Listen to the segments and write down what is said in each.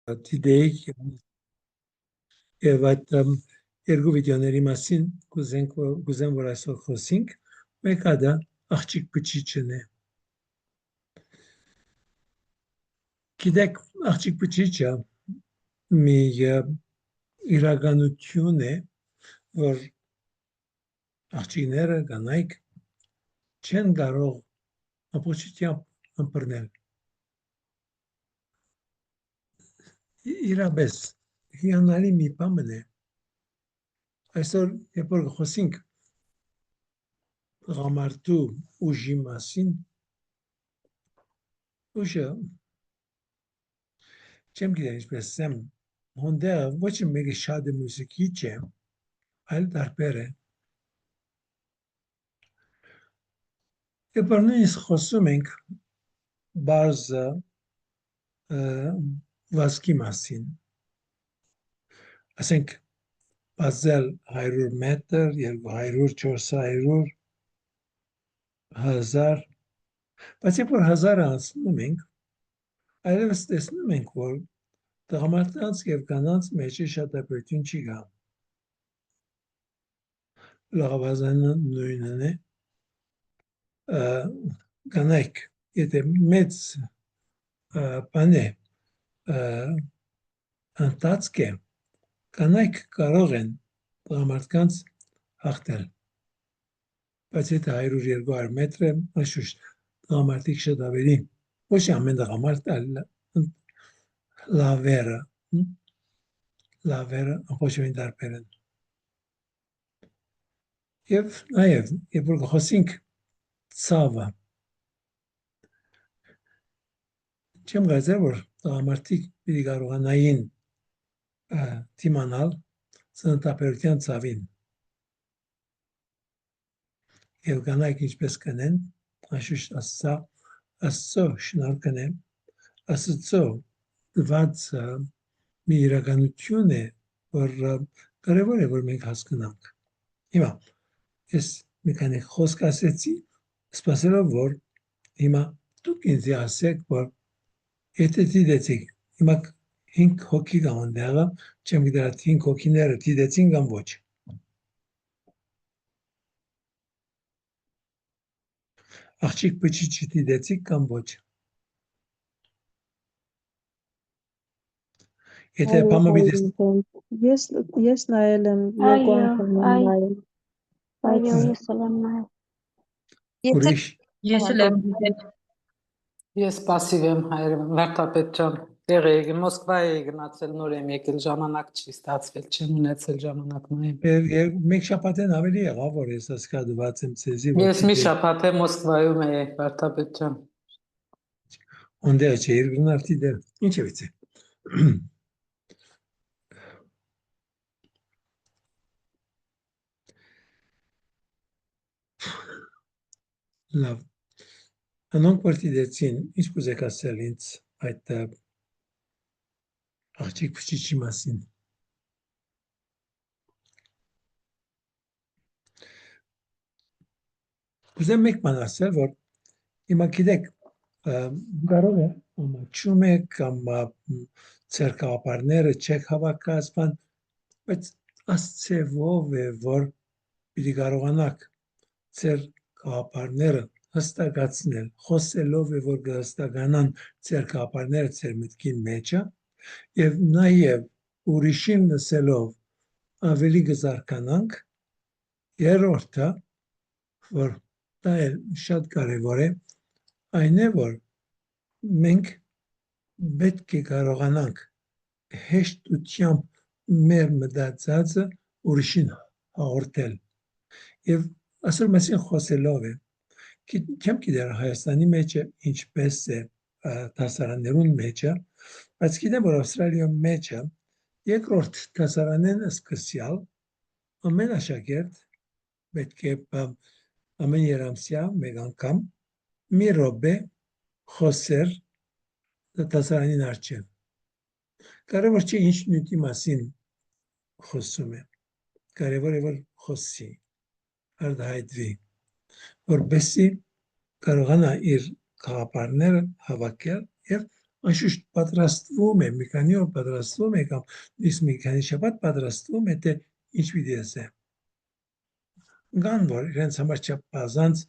դիտեիք եւ այդ երկու վիդեոների մասին կուզեմ որ այսօր խոսենք մեկը դա աղջիկ բջիջն է գիտեք աղջիկ բջիջը մի իրականություն է որ աղջիկները կանայք չեն կարող ապօրինությամբ ընտրնել իրապես հիանալի մի բան է այսօր երբ որ խոսենք տղամարդու ուժի մասին ուժը չեմ գիտեմ ինչպես եմ հոնդերը ոչ մեկը շատ է մուսիկի չէ այլ տարբեր է երբ որ նույնիսկ խոսում ենք բարձ վազքի մասին ասենք բազել 100 մետր 200 400 1000 բայց երբ որ 1000 անցնում ենք այլևս տեսնում ենք որ տղամարդկանց եւ կանանց մեջ շատ տարբերություն չի գա լավազանը նույնն է կանայք եթե մեծ բան է ընթացք է կանայք կարող են տղամարդկանց հաղթել բայց եթե 100-200 մետր է անշուշտ տղամարդիկ շատ ավելի ոչ ամեն տղամարդ այլ լավերը ոչ մի տարբեր են եւ նաեւ երբ որ խոսենք ցավը չեմ գազեր որ տղամարդիկ պիտի կարողանային դիմանալ ծննդաբերության ցավին եւ կանայք ինչպես կանեն անշուշտ աստծո շնորհքն է աստծո դված մի իրականություն է որ կարևոր է որ մենք հասկանանք հիմա ես մի քանի խոսք ասեցի սպասելով որ հիմա դուք ինձ ասեք որ եթե դիտեցիք հիմա 5 հոգի կան այնտեղը չեմ գիտեր 5 հոգիները դիտեցին կամ ոչ աղջիկ բջիջը դիտեցիք կամ ոչ եթե բամը ես նայել եմ այո ես եմ նայել ուրիշ Ես պասիվ եմ հայր վարդապետ ջան տեղի Մոսկվայի գնացել նոր եմ եկել ժամանակ չի ստացվել չեմ ունեցել ժամանակ նայեմ մեկ շաբաթեն ավելի եղավ որ ես հասկացված եմ ցեզի Ես մի շաբաթ է Մոսկվայում եմ վարդապետ ջան Onde aceea gândarti de nici vice. Love. Anong partidețin, nici cu zeca selinț, ai te arctic pșici masin. Kuzem mekman asel vor imakidek կարող է ճում է կամ ցերկապարները չեք հավաքած բան բայց ասցեվով է որ պիտի կարողանաք ցեր կապարները հստակացնել խոսելով է որ հստականան ցեր կապարները ցեր մտքի մեջը եւ նաեւ ուրիշին լսելով ավելի գզարկանանք երրորդը որ դա շատ կարեւոր է այն է որ մենք պետք է կարողանանք հեշտությամբ մեր մտածածը ուրիշին հաղորդել եւ ասել մասին խոսելով է չեմ գիտեր Հայաստանի մեջ ինչպես է դասարաններուն մեջը բայց գիտեմ որ Ավստրալիայում մեջը երկրորդ դասարանեն սկսյալ ամեն աշակերտ պետք է ամեն երամսյա մեկ անգամ մի րոպե խոսեր դասարանին առջև կարևոր չէ ինչ նյութի մասին խոսում է կարևոր է որ խոսի արտահայտվի որպեսզի կարողանա իր գաղափարները հավաքել եւ Անշուշտ պատրաստվում է, մի քանի օր պատրաստվում է կամ իսկ մի քանի շաբաթ պատրաստվում է, թե ինչ պիտի ասեմ։ Կան որ իրենց համար չափազանց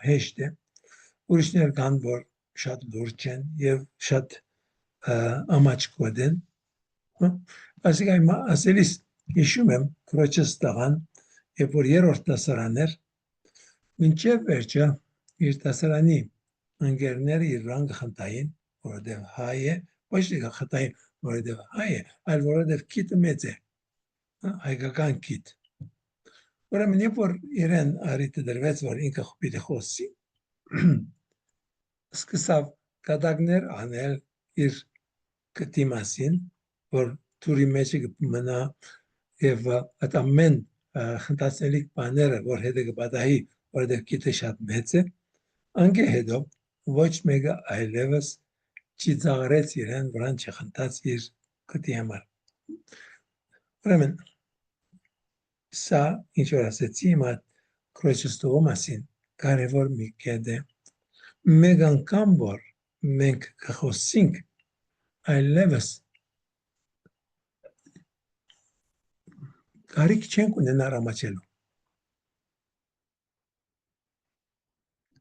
հեշտ է, ուրիշներ կան որ շատ լուրջ են եւ շատ ամաչկոտ են։ Այսինքն ասելիս հիշում եմ քրոջս տղան, երբ որ երրորդ դասարան էր, մինչև վերջը իր դասարանի ընկերները իրան կխնդային, որովհետև հայ է, ոչ թե կխնդային, որովհետև հայ է, այլ որովհետև քիթը մեծ է, հայկական քիթ։ Ուրեմն երբ որ իրեն առիթը դրվեց, որ ինքը պիտի խոսի, սկսավ կատակներ անել իր կտի մասին, որ թուրի մեջը կմնա եւ այդ ամեն խնդացնելիք բաները, որ հետը կպատահի, որովհետև քիթը շատ մեծ է, անգե հետո ոչ մեկը այլևս չի ծաղրեց իրեն, որան չխնդաց իր կտի համար։ Ուրեմն սա ինչ որ ասեցի հիմա քրոջստուղու մասին կարևոր մի կետ է։ Մեկ անգամ որ մենք կխոսենք այլևս կարիք չենք ունենալ ամաչելու։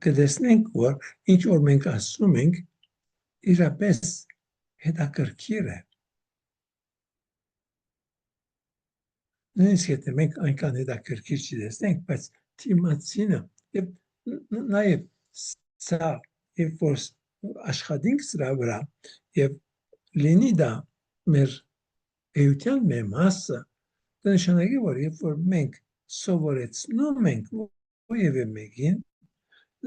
Կտեսնենք որ ինչ որ մենք ասում ենք իրապես հետաքրքիր է։ Նույնիսկ եթե մենք այնքան հետաքրքիր չտեսնենք, բայց թիմացինը եւ նաեւ սա երբ որ աշխատենք սրա վրա եւ լինի դա մեր էության մեր մասը, նշանակի որ երբ որ մենք սովորեցնում ենք որևէ մեկին,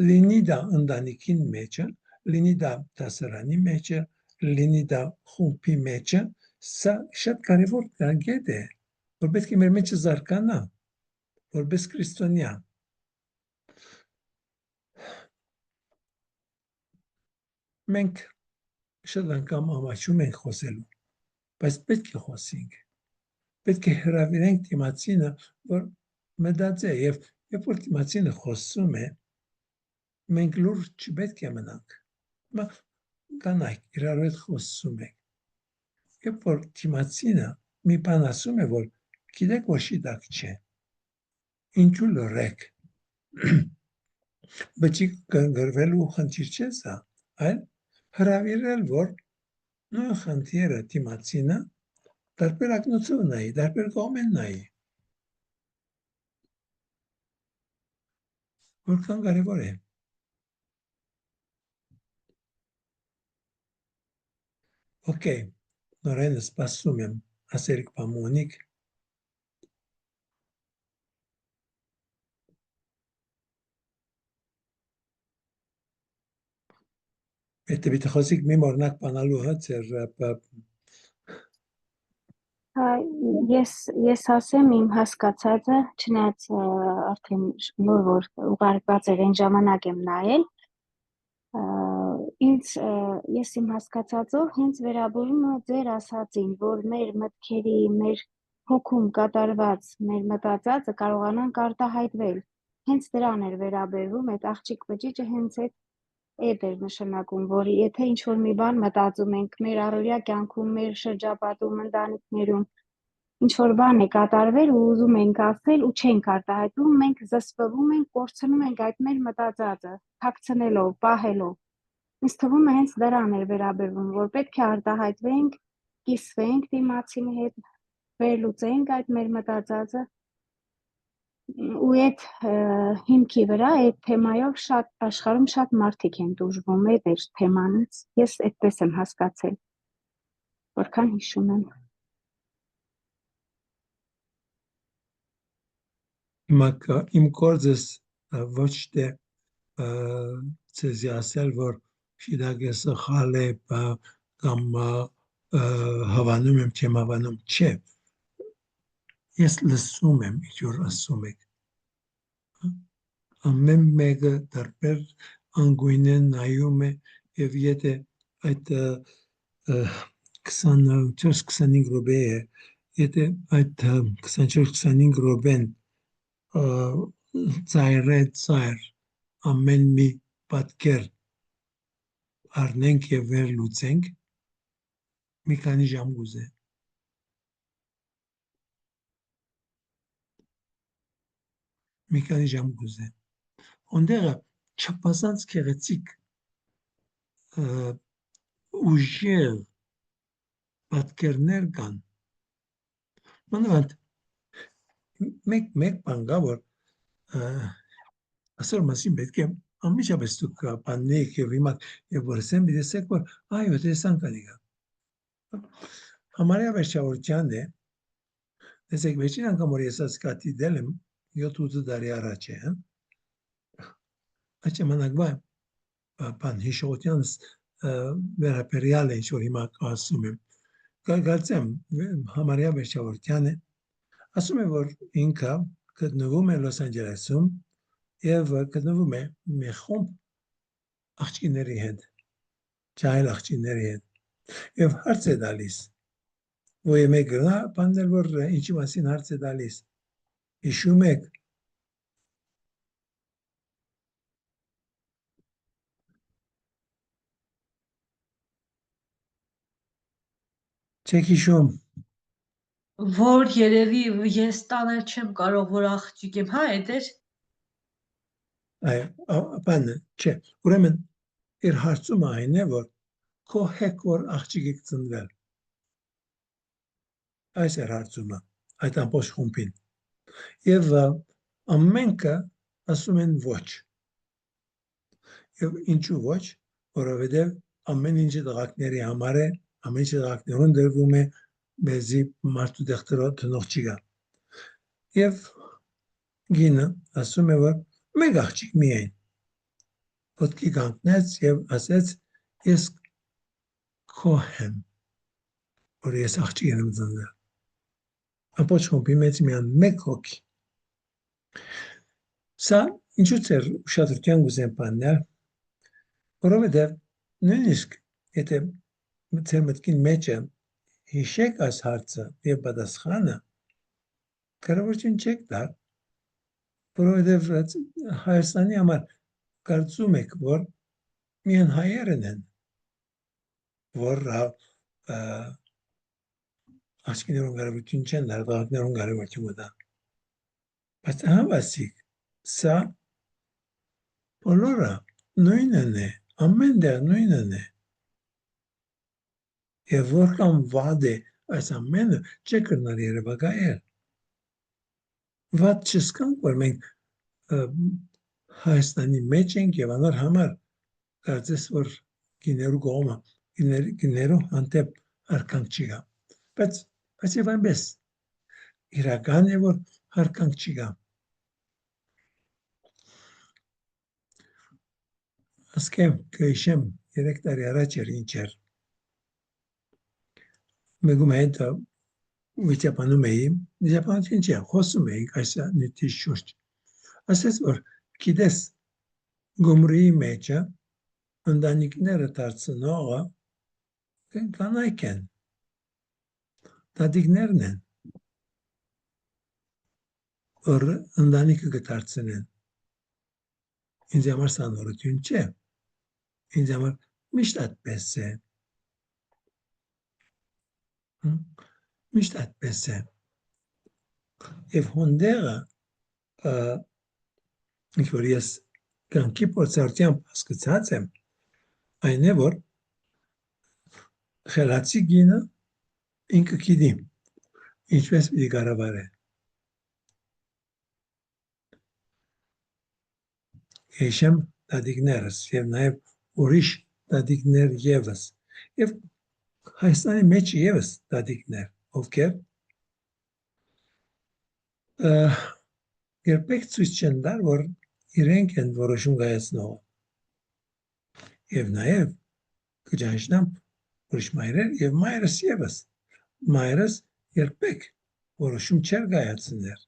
լինի դա ընտանիքին մեջը, լինի դա դասարանի մեջը, լինի դա խումբի մեջը, սա շատ կարևոր կետ է, որ պետք է մեր մեջը զարգանա, որպես քրիստոնյա։ Մենք շատ անգամ ամաչում ենք խոսելու, բայց պետք է խոսենք, պետք է հրավիրենք դիմացինը, որ մտածի եւ երբ որ դիմացինը խոսում է, մենք լուրջ չպետք է մնանք։ Կանայք իրար հետ խոսում ենք։ Երբ որ դիմացինը մի բան ասում է, որ գիտեք որ շիտակ չէ, ինչու լռեք։ Բջիկ գրվելու խնդիր չէ սա, այլ հրավիրել, որ նույն խնդիրը դիմացինը տարբեր ակնոցով նայի, տարբեր կողմեն նայի։ Որքան կարևոր է։ Okay, նորեն սպասում եմ, ասերիք բամոնիկ։ Եթե պիտի խոսիկ մի մորնակ բանալու հացեր, Ես ասեմ իմ հասկացածը, չնայած արդեն նոր որ ուղարկված էր այն ժամանակ եմ նայել, ես իմ հասկացածով հենց վերաբերում է ձեր ասածին, որ մեր մտքերի, մեր հոգում կատարված, մեր մտածածը կարողանանք արտահայտվել։ Հենց դրան էր վերաբերվում, այդ աղջիկ բջիջը հենց այդ էր նշանակում, որ եթե ինչ-որ մի բան մտածում ենք մեր առօրյա կյանքում, մեր շրջապատում, ընտանիքներում, ինչ-որ բան է կատարվել ու ուզում ենք ասել ու չենք արտահայտում, մենք զսպվում ենք, կորցնում ենք այդ մեր մտածածը, թաքցնելով, պահելով։ Ինձ թվում է հենց դրան էր վերաբերվում, որ պետք է արտահայտվենք, կիսվենք դիմացինի հետ, վերլուծենք այդ մեր մտածածը ու այդ հիմքի վրա, այդ թեմայով շատ աշխարհում շատ մարդիկ են դժվում այդ թեմանից։ Ես այդպես եմ հասկացել, որքան հիշում եմ։ Իմ գործս ոչ թե ցեզի ասել, որ շիդագը սխալ է կամ հավանում եմ, չեմ հավանում, չէ։ Ես լսում եմ, ինչ որ ասում եք։ Ամեն մեկը տարբեր անգույնեն նայում է եւ եթե այդ 24-25 րոպե է, եթե այդ 24-25 րոպեն ծայր ամեն մի պատկեր առնենք եւ վերլուծենք մի քանի ժամ գուզե Ondեղը չափազանց քեղեցիկ ուժեղ պատկերներ կան մանավանդ մեկ բան կա որ ասոր մասին պետք է անմիջապես դուք բաննեիք եւ հիմա եւ որսեմ դեսեք որ այո տեսան կանի կա համարյա վերջավորության է տեսեք վերջին անգամ որ ես ասկատի դել եմ 7-8 տարի առաջ է այդ ժամանակվա բան հիշողությանս վերապերյալ է ինչ-որ հիմա ասում եմ գալցեմ համարյա վերջավորության է ասում է որ ինքը գտնվում է Լոս Անջելեսում եւ գտնվում է մի խումբ աղջիկների հետ ջահել աղջիկների հետ եւ հարց է տալիս որ մեկը բանել որ ինչի մասին հարց է տալիս հիշում եք չեք հիշում Որ երևի ես տանել չեմ կարող, որ աղջիկ եմ, հա, էդ էր։ այո բանը չէ ուրեմն իր հարցումը այն է որ քո հեկ որ աղջիկ եք ծնվել այս է հարցումը այդ ամբողջ խումբին եւ ամենքը ասում են ոչ եւ ինչու ոչ որովհետեւ ամեն ինչը դղակների համար է ամեն ինչը դղակներուն դրվում է մեզի մարդու դեղտրո տնող չի գա եւ գինը ասում է որ մեկ աղջիկ միայն ոտքի կանգնեց եւ ասեց ես քո եմ որ ես աղջիկ եմ ծնվել ամբողջ խումբի մեջ միայն մեկ հոգի սա ինչու՞ էր ուշադրության գուզեմ բաններ որովհետեւ նույնիսկ եթե ձեր մտքին մեջ է հիշեք այս հարցը եւ պատասխանը կարողություն չեք տալ որովհետեւ Հայաստանի համար կարծում եք որ միայն հայերն են որ աշկիներուն կարողություն չեն դարձներուն կարողություն ուտա բայց հավասիկ սա բոլորը նույնն է ամեն դեր նույնն է եւ որքան վատ է այս ամենը չկրնար երևակայել վատ չսկանք որ մենք Հայաստանի մեջ ենք եւ անոր համար կարծես որ գիներու կողմը գիներու հանդեպ արկանք չի գա բայց եւ այնպես իրական է որ արկանք չի գա ասկեմ կհիշեմ 3 տարի առաջ էր ինչ էր մեգում հետ վիճապանում էի վիճապանություն չէ խոսում էինք այս նյութի շուրջ ասես որ գիտես Գոմրիի մեջը ընտանիքները դարձնողը կանայք են տատիկներն են որ ընտանիքը կդարձնեն ինձ համար սա նորություն չէ ինձ համար միշտ այդպես է միշտ այդպես է եւ հոնդեղը ինչ որ ես կյանքի փորձառությամբ հասկացած եմ այն է որ խելացի գինը ինքը գիտի ինչպես պիտի կառավարե հիշեմ տատիկներս եւ նաեւ ուրիշ տատիկներ եւս եւ Հայաստանի մեջ եւս տատիկներ ովքեր երբեք ցույց չեն տալ որ իրենք են որոշում կայացնող եւ նաեւ կճանչնամ ուրիշ մայրեր եւ մայրս եւս մայրս երբեք որոշում չէր կայացնել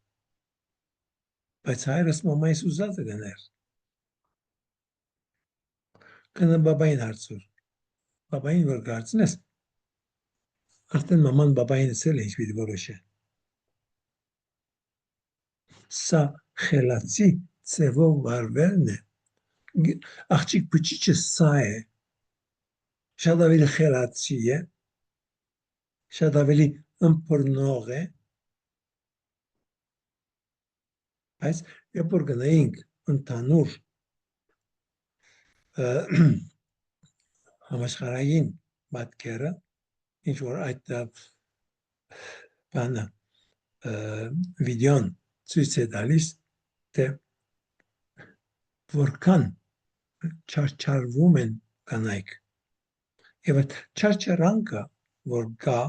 բայց հայրս մամայիս ուզած է գներ կնա բաբային հարցուր բաբային որ կարծնես արդեն մաման բաբային ասել է ինչ պիտի որոշե սա խելացի ծևով վարվելն է աղջիկ բջիջը սա է շատ ավելի խելացի է, շատ ավելի ըմբռնող է, բայց երբ որ գնայինք ընդհանուր համաշխարհային պատկերը, ինչ որ այդ բանը վիդեոն ցույց է տալիս, թե որքան չարչարվում են կանայք եւ այդ չարչարանքը որ կա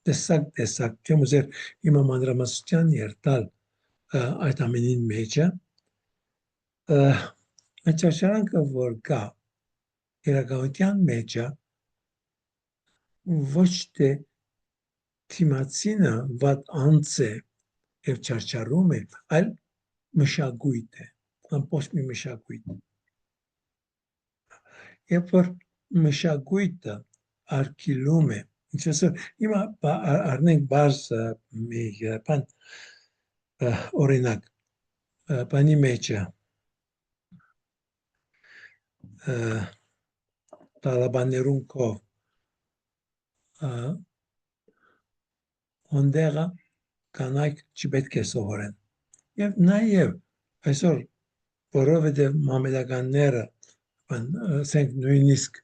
տեսակ չեմ ուզեր հիմա մանրամասնության երթալ այդ ամենին մեջը այդ չարչարանքը որ կա իրականության մեջը ոչ թե թիմացինը վատ անց է եւ չարչարում է այլ մշակույթ է ամբողջ մի մշակույթ երբ որ մշակույթը արգելում է ինչպես հիմա առնենք բարձ մի բան օրինակ բանի մեջը տալաբաներուն կով հոնդեղը կանայք չպետք է սովորեն եւ նաեւ այսօր որովհետեւ մամեդականները ասենք նույնիսկ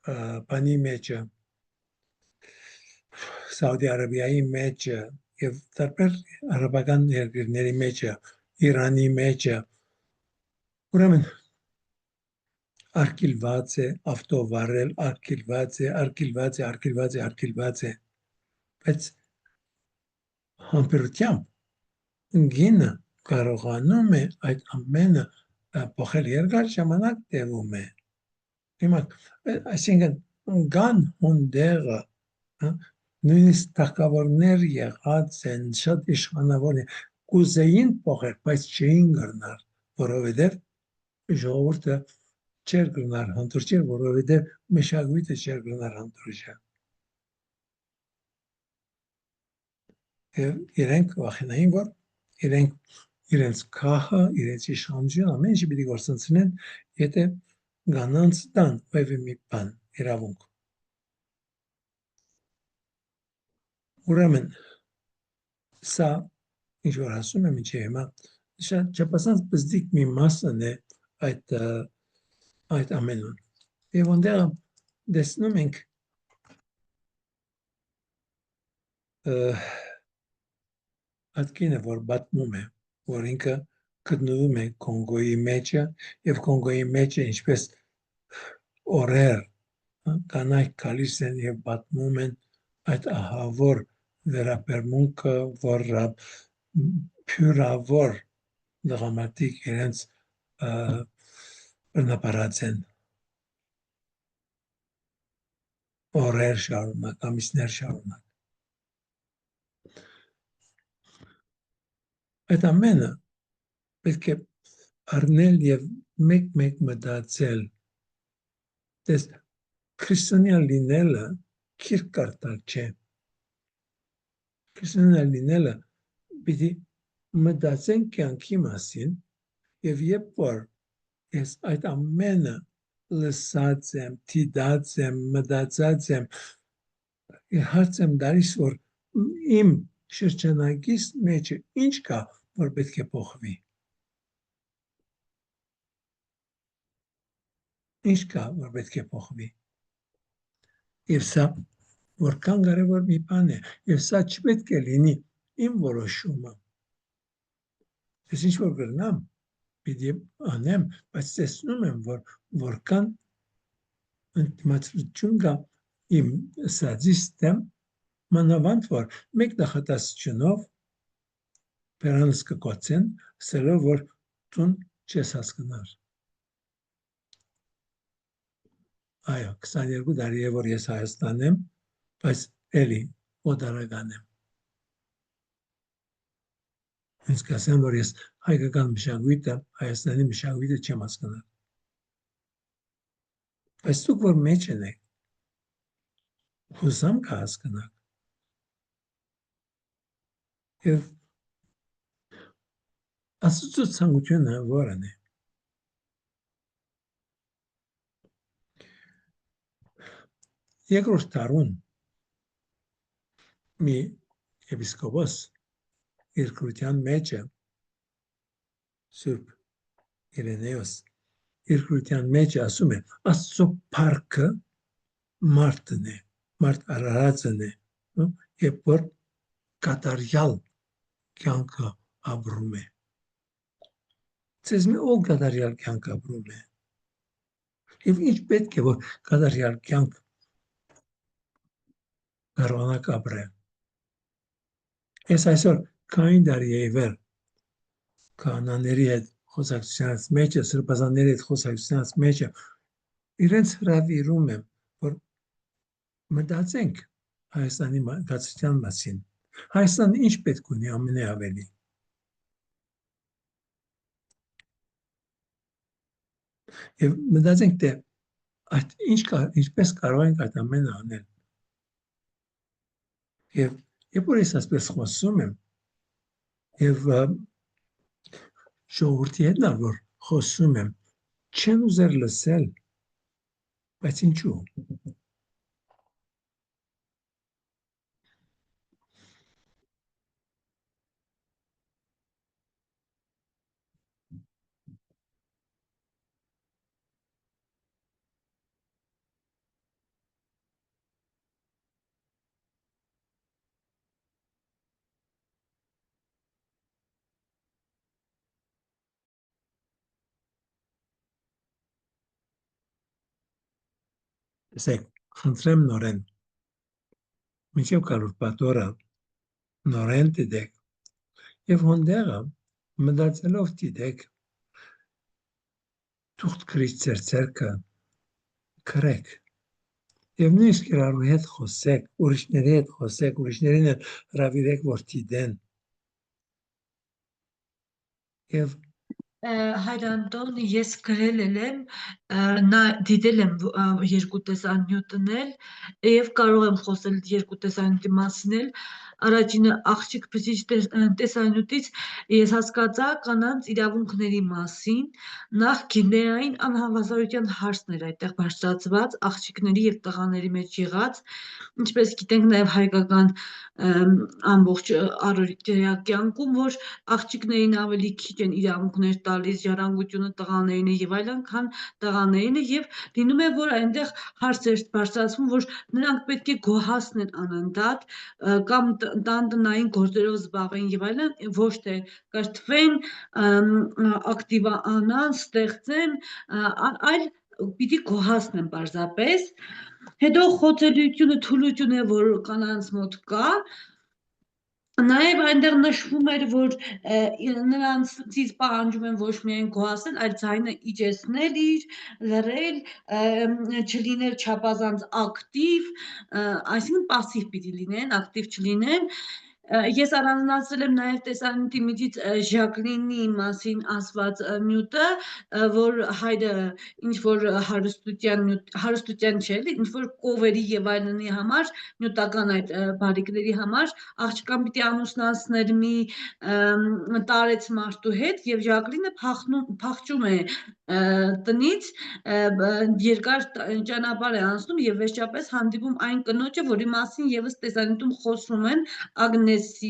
բանի մեջը Սաուդի Արաբիայի մեջը եւ տարբեր արաբական երկրների մեջը Իրանի մեջը ուրեմն արգելված է ավտովարել արգելված է բայց համբերությամբ գինը կարողանում է այդ ամենը փոխել երկար ժամանակ տևում է հիմա այսինքն գան հոնդեղը նույնիսկ թակավորներ եղած են շատ իշխանավոր են կուզեին փոխել բայց չէին գնալ որովհետև ժողովուրդը չէր գնալ հանդուրժել որովհետև մշակույթը չէր գնալ հանդուրժել եւ իրենք վախենային որ իրենց քահը իրենց իշխանությունը ամեն ինչ պիտի գործընծնեն եթե գանանց տան վեվի մի բան իրավունք ուրեմն սա ինչ որ ասում եմ ինչի հիմա շատ չափազանց բզդիկ մի մասն է այդ ամենուն եւ ոնդեղ դեսնում ենք Ատկինը որ բատմում է որ ինքը գտնվում է Կոնգոյի մեջը եւ Կոնգոյի մեջը ինչպես օրեր կանայք գալիս են եւ բատմում են այդ ահավոր վերաբերմունքը որ փյուրավոր դրամատիկ իրենց բնապարած են օրեր շարունակ ամիսներ շարունակ այդ ամենը պետք է առնել եւ մեկ մտածել դες քրիստոնյա լինելը քիրք կարտալ չէ քրիստոնյա լինելը պիտի մտածենք կյանքի մասին եւ երբ որ ես այդ ամենը լսած եմ դիտած եմ մտածած եմ հարց եմ դարիս որ իմ շրջանակիս մեջ ինչ կա որ պետք է փոխվի ինչ կա որ պետք է փոխվի եւ սա որքան կարեւոր մի բան է եւ սա չպետք է լինի իմ որոշումը ես ինչ որ կրնամ պիտի անեմ բայց տեսնում եմ որ որքան ընդմացություն կա իմ սածիս դեմ մանավանդ որ մեկ նախատեսությունով բերանս կկոծեն սելով որ տուն չես հասկնար այո 22 տարի է որ ես Հայաստան եմ բայց էլի օտարական եմ ինձ կասեմ որ ես հայկական մշակույթը Հայաստանի մշակույթը չեմ հասկանում բայց դուք որ մեջ եք հուսամ կհասկանաք եւ Աստծո ցանկությունը որն է Երկրորդ դարուն մի եպիսկոպոս իր քրության մեջը Սուրբ Իրենեոս իր քրության մեջը ասում է Աստծո փառքը մարդն է, մարդ արարածն է, եւ որ կատարյալ կյանքը ապրում է։ Ցեզ մի ով կատարյալ կյանք ապրում է։ Եվ ինչ պետք է որ կատարյալ կյանք կարողանաք ապրել։ Ես այսօր քանի տարի է վեր կանաների հետ խոսակցությունից մեջը, սրբազանների հետ խոսակցությունից մեջը իրենց հրավիրում եմ, որ մտածենք Հայաստանի գացության մասին։ Հայաստանը ինչ պետք ունի ամենաավելի։ Եվ մտածենք թե այդ ինչպես կարող ենք այդ ամենը անել։ Եվ երբ որ ես այսպես խոսում եմ, եւ ժողովրդի հետ որ խոսում եմ, չեն ուզեր լսել, բայց ինչու։ Տեսեք, խնդրեմ նորեն, մինչև կարոր պատորը նորեն դիտեք, եւ հոնդեղը մտածելով դիտեք, թուղթ քրիչ ձեր ձեռքը քրեք, եւ նույնիսկ իրարու հետ խոսեք, ուրիշների հետ խոսեք, ուրիշներին հետ հրավիրեք, որ դիտեն, եւ Հայր Անտոն, ես գրել եմ, նա դիտել եմ երկու տեսանյութն եւ կարող եմ խոսել երկու տեսանյութի մասին էլ։ Առաջինը աղջիկ բջիջ տեսանյութից ես հասկացա կանանց իրավունքների մասին, նախ գենդերային անհավասարության հարցներ այդտեղ բարձրացված, աղջիկների եւ տղաների մեջ եղած, ինչպես գիտենք նաեւ հայկական ամբողջ առօրյա կյանքում, որ աղջիկներին ավելի քիչ են իրավունքներ տալիս, ժառանգությունը տղաներին է եւ այլն, քան տղաներին է եւ լինում է, որ այնտեղ հարցեր բարձրացվում, որ նրանք պետք է գոհացնեն անընդհատ կամ տան տնային գործերով զբաղվեն եւ այլն, ոչ թե կրթվեն, ակտիվանան, ստեղծեն, այլ պիտի գոհացնեն պարզապես։ Հետո խոցելիությունը, թուլությունը, որ կանանց մոտ կա, նաև այնտեղ նշվում էր, որ նրանցից պահանջում են ոչ միայն գոհացնել, այլ ձայնը իջեցնել իր, լռել, չլինել չափազանց ակտիվ, այսինքն պասիվ պիտի լինեն, ակտիվ չլինեն։ Ես առանձնացրել եմ նաև տեսանյութի միջից Ժակլինի մասին ասված նյութը, որ հայրը ինչ որ հարստության չէ, ինչ որ կովերի եւ այլնի համար, նյութական այդ բարիկների համար աղջկան պիտի ամուսնացներ մի տարեց մարդու հետ եւ Ժակլինը փախչում է տնից, երկար ճանապարհ է անցնում եւ վերջապես հանդիպում այն կնոջը, որի մասին եւս տեսանյութում խոսում են, Ագնեսի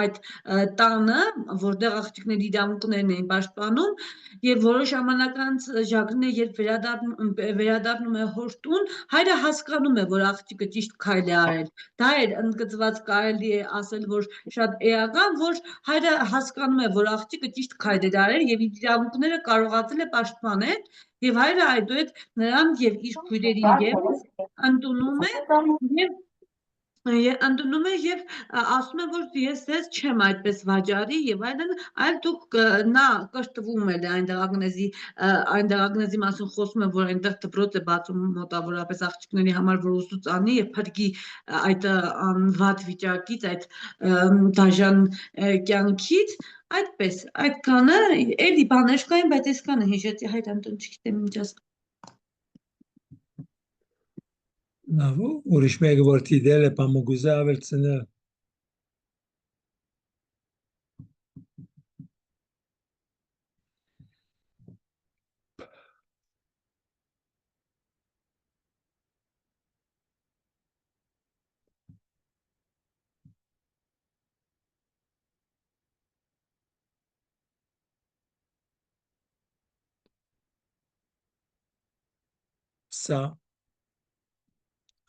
այդ տանը, որտեղ աղջիկների իրավունքներն էին պաշտպանում, եւ որոշ ժամանակ անց Ժակլինը երբ վերադառնում է հոր տուն, հայրը հասկանում է, որ աղջիկը ճիշտ քայլ է արել։ Դա էր ընդգծված, կարելի է ասել, որ շատ էական, որ հայրը հասկանում է, որ աղջիկը ճիշտ քայլ է արել եւ իր իրավունքները կարողացել է պաշտպանել, եւ հայրը այդուհետ նրան եւ իր քույրերին եւս ընդունում է եւ ասում է, որ ես ձեզ չեմ այդպես վաճառի եւ այլն, այլ դուք նա կրթվում է այնտեղ Ագնեսի մասին խոսում է, որ այնտեղ դպրոց է բացում մոտավորապես աղջիկների համար, որ ուսուցանի եւ փրկի այդ վատ վիճակից, այդ դաժան կյանքից, այդպես, այդքանը, էլի բաներ կային, բայց այսքանը հիշեցի, Հայր Անտոն, չգիտեմ ինչ ասեմ։ Լավ, ուրիշ մեկը որ դիտել է բամուգուզը ավելցնել։ Սա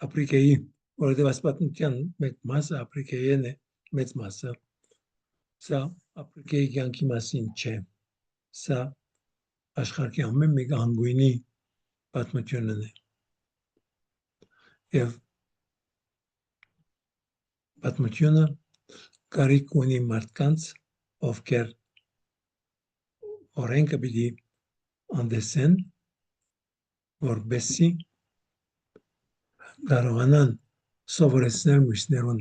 ապրիկեի, որովհետև ասպատմության մեկ մասը ապրիկեին է, մեծ մասը։ Սա ապրիկեի կյանքի մասին չէ։ Սա աշխարհի ամեն մեկ անգույնի պատմությունն է։ Եվ պատմությունը կարիք ունի մարդկանց, ովքեր օրենքը պիտի անդեսեն, որպեսզի կարողանան սովորեցնել մյուսներուն։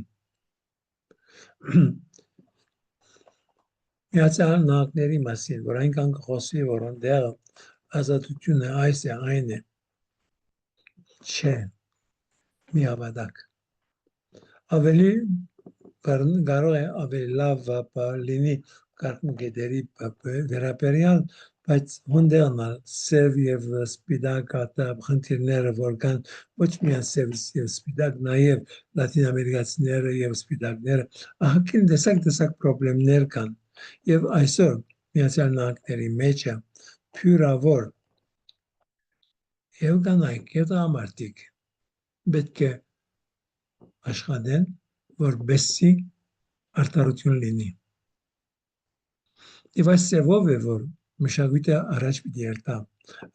Միացյալ Նահանգների մասին, որ այնքան կխոսվի, որ այնտեղ ազատությունը այս է, այն է, չէ, միաբադակ։ Ավելի կարող է ավելի լավ լինի կարգմգետերի վերաբերյալ, բայց հոնդերն սև եւ սպիտակ խնդիրները, որ կան ոչ միայն սև եւ սպիտակ, նաեւ լատինամերիկացիները եւ սպիտակները, ահագին տեսակ խնդիրներ կան։ Եվ այսօր Միացյալ Նահանգների մեջը փյուրավոր եւ կանայք եւ տղամարդիկ պետք է աշխատեն, որպեսզի արդարություն լինի։ Եվ այս սևով է, որ մշակույթը առաջ պիտի երթա,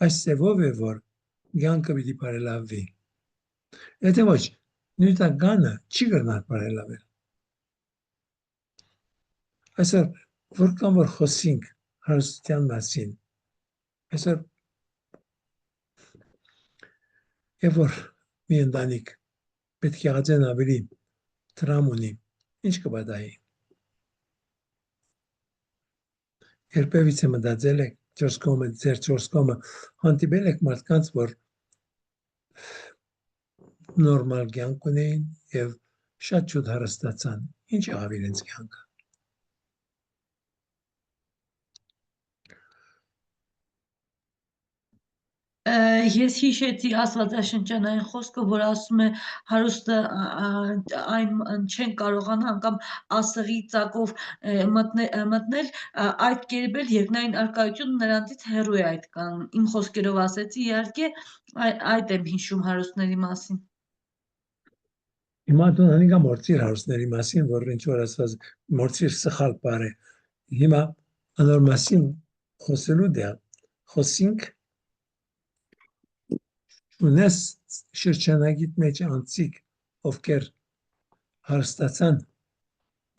այս սևով է, որ կյանքը պիտի բարելավվի։ Եթե ոչ, նյութականը չի կրնար բարելավել։ Այսօր որքան որ խոսենք հարստության մասին, այսօր եւ որ մի ընտանիք պետք է ածեն ավելի տրամ ունի, ինչ կպատահի։ Երբևիցե մտածել եք ձեր 4 կողմը հանդիպել եք մարդկանց, որ նորմալ կյանք ունեին եւ շատ շուտ հարստացան, ինչ եղավ իրենց կյանքը։ Ես հիշեցի Աստվածաշնչյան խոսքը, որ ասում է հարուստը այն չեն կարողանա անգամ ասեղի ծակով մտնել, այդ կերպել երկնային արկայությունը նրանցից հեռու է այդ կան։ Իմ խոսքերով ասեցի, իհարկե այդ եմ հիշում հարուստների մասին։ Հիմա դու հնիկա մորցիր հարուստների մասին, որ ինչ որ ասված մորցիր սխալ բառ է։ Հիմա անոր մասին խոսելու դեռ խոսենք ունես շրջանագիտ մեջ անցիկ, ովքեր հարստացան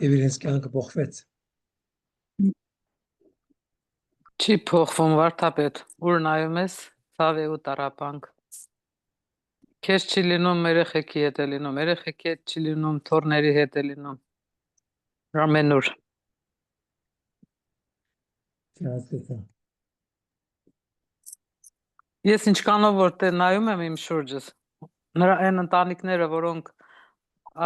եւ իրենց կյանքը փոխվեց։ Չի փոխվում վարդապետ, ուր նայում ես, ցավ է ու տարապանք։ Քեզ չի լինում երեխեքի հետ է լինում, երեխեքի հետ չի լինում, թորների հետ է լինում։ Ամենուր։ Հասկացա։ Ես ինչքանով որ դե նայում եմ իմ շուրջս, նրա այն ընտանիքները, որոնք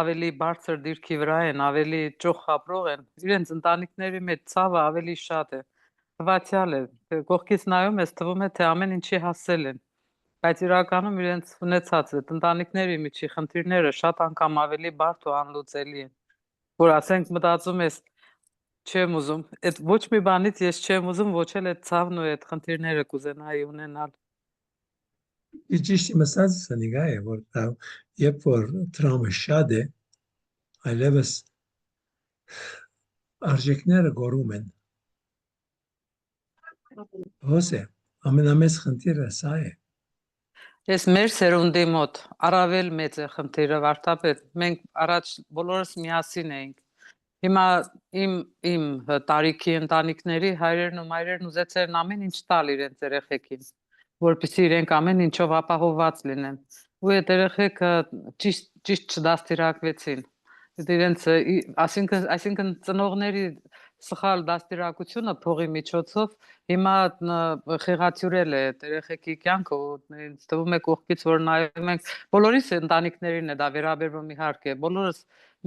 ավելի բարձր դիրքի վրա են, ավելի ճոխ ապրող են, իրենց ընտանիքների մեջ ցավը ավելի շատ է։ Թվացյալ է, կողքից նայում ես, թվում է թե ամեն ինչի հասել են, բայց իրականում իրենց ունեցած այդ ընտանիքների միջի խնդիրները շատ անգամ ավելի բարդ ու անլուծելի են, որ ասենք մտածում ես չեմ ուզում, այդ ոչ մի բանից ես չեմ ուզում ոչ էլ այդ ցավն ու այդ խնդիրները կուզենայի ունենալ։ Ճիշտ մսած սնիգա է, որ երբ որ տրամը շատ է, այլևս արժեքները գորում են։ Ո՞ս է, ամենամեծ խնդիրը սա է։ Ես մեր սերունդի մոտ առավել մեծ է խնդիրը վարդապետ, մենք առաջ բոլորս միասին էինք։ Հիմա իմ տարիքի ընտանիքների հայրերն ու մայրերն ուզեցին ամեն ինչ տալ իրենց երեխեքին, որպեսզի իրենք ամեն ինչով ապահովված լինեն։ Ու այդ երեխեքը ճիշտ չդաստիարակվեցին։ Իրենց այսինքն ծնողների սխալ դաստիարակությունը փողի միջոցով հիմա խեղաթյուրել է երեխեքի կյանքը ու ինձ թվում է կողքից որ նայում ենք բոլորիս ընտանիքներին է դա վերաբերվում իհարկե բոլորս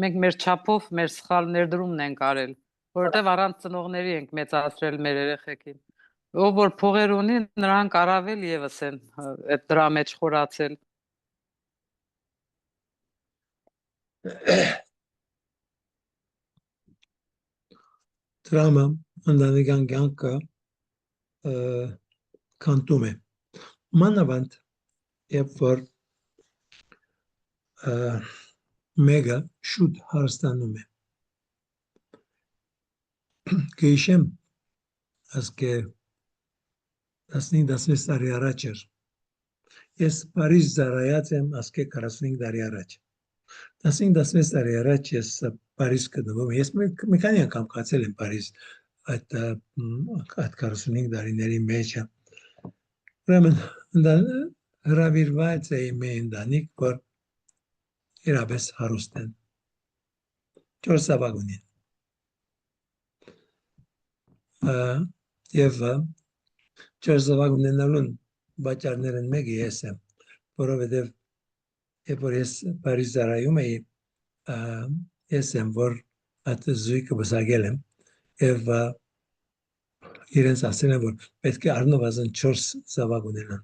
մենք մեր չափով մեր սխալ ներդրումն ենք արել որովհետև առանց ծնողների ենք մեծացրել մեր երեխեքին ով որ փողեր ունի նրանք առավել եւս են այդ դրա մեջ խորացել Տրամը ընտանեկան կյանքը կանտում է մանավանդ երբ որ մեկը շուտ հարստանում է։ Կհիշեմ, ասկե 15-16 տարի առաջ էր։ Ես Փարիզ զարայած եմ ասկե 45 տարի առաջ։ 15-16 տարի առաջ ես Փարիզ գտնվում եմ։ Ես մի քանի անգամ կացել եմ Փարիզ այդ 45 տարիների մեջ։ Ուրեմն հրավիրված էի մի ընտանիք, որ իրապես հարուստ են։ 4 զավակ ունին։ Եվ 4 զավակ ունենալուն բաճարներն մեկը ես եմ, որովհետև երբ որ ես Փարիզ զարայում էի, ես եմ, որ այդ զույգը բզագել եմ եւ իրենց ասել եմ, որ պետք է առնվազն 4 զավակ ունենան։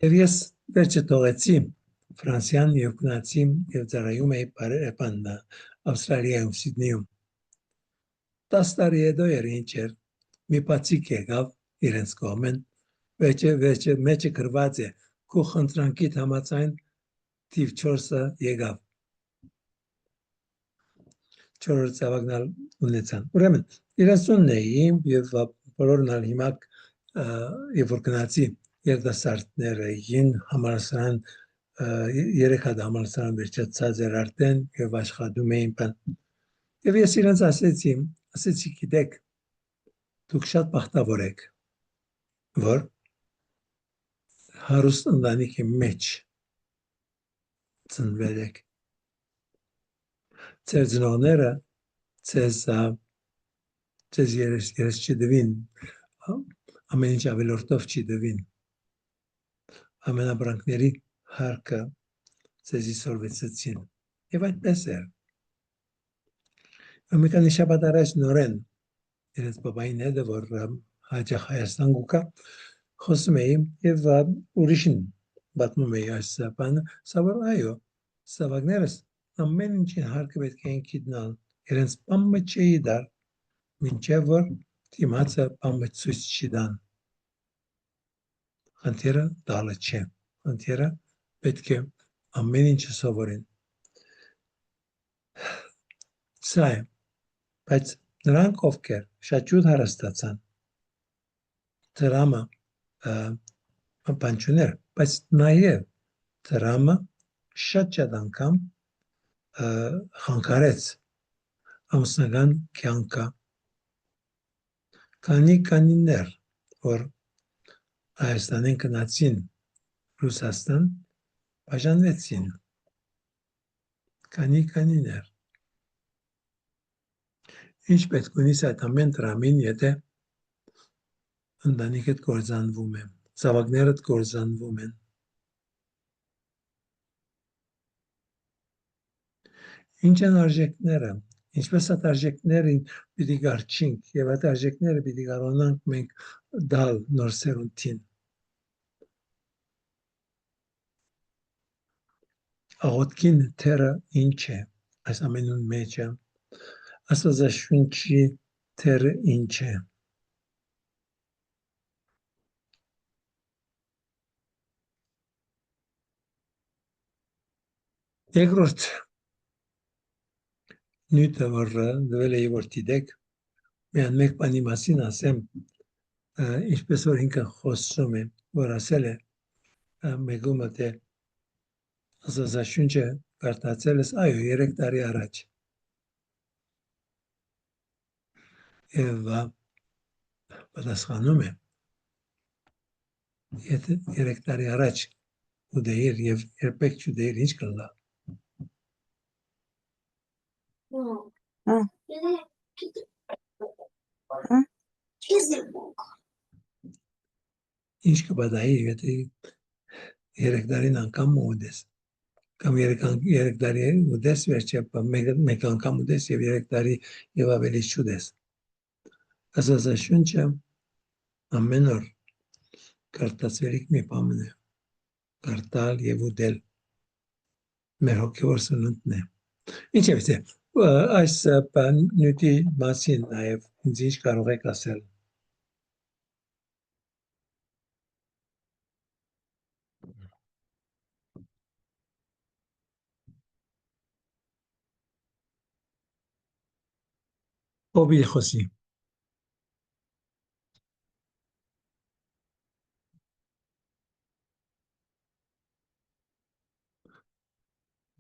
Եվ ես վերջը թողեցի Ֆրանսիան եւ գնացի եւ զարայում էի Ավստրալիայում, Սիդնեյում։ 10 տարի հետո էր ինչ էր, մի բացիկ եկավ իրենց կողմեն, վերջը մեջը գրված է, քո խնդրանքիդ համաձայն թիվ 4-ը եկավ։ 4 զավակն ունեցան։ Ուրեմն 30-ն էի եւ բոլորն ալ հիմա երբ որ գնացի երիտասարդները ին համալսարան 3 հատ համալսարան վերջացած էր արդեն եւ աշխատում էին բան։ Եվ ես իրենց ասեցի գիտեք, դուք շատ բախտավոր եք, որ հարուստ ընտանիքի մեջ ծնվել եք։ Ձեր ծնողները ձեզ երես չդվին, ամեն ինչ ավելորդով չդվին, ամենաբրանքների հարկը ձեզի սորվեցեցին։ Եվ այդպես էր։ Մի քանի շաբաթ առաջ նորեն իրենց բաբային հետ, որ հաճախ Հայաստան գուկա, խոսում էի եւ ուրիշին պատմում էի այս բանը, սա որ այո, զավակներս ամեն ինչին հարկը պետք է գիտնալ, իրենց բամը չի դար, մինչեւ որ դիմացը բամը ցույց չի տան։ Խնդիրը դալը չէ, խնդիրը պետք է ամեն ինչը սովորեն։ Սա է, բայց նրանք ովքեր շատ ջուր հարստացան, դրամը բանջուներ, բայց նաև դրամը շատ անգամ խանգարեց ամուսնական կյանքը։ Կանիներ, որ Հայաստանին գնացին Ռուսաստան, բաժանվեցին։ Կանիներ։ Ինչ պետք ունիս այդ ամեն դրամին, եթե ընտանիքդ կործանվում է, զավակներդ կործանվում են։ Ինչ են արժեքները, ինչպես այդ արժեքներին պիտի գարչինք եւ այդ արժեքները պիտի կարողանանք մենք դալ նոր սերունդին։ Աղոթքին թերը ինչ է, այս ամենուն մեջը, Աստվածաշունչի թերը ինչ է։ Երկրորդ նյութը, որ դվել էի որ դիտեք, միան մեկ բանի մասին ասեմ, ինչպես որ ինքը խոսում է, որ ասել է մեկումը թե Աստվածաշունչը կարդացել ես, այո, 3 տարի առաջ։ Եվ պատասխանում է, եթե 3 տարի առաջ ուդեիր եւ երբեք չուդեիր, ինչ կլա։ Ինչ կբադայի, եթե 3 տարին անգամ ուդես, կամ 3 տարի ուդես, վերջը մեկ անգամ ուդես եւ 3 տարի եւ ավելի չուդես։ Աստվածաշունչը ամեն օր կարդացվելիք մի բան է, կարդալ եւ ուդել մեր հոգեվոր սնունդն է։ Ինչեւ թե այս նյութի մասին նաեւ ինձ ինչ կարող եք ասել։ Ով իր խոսի։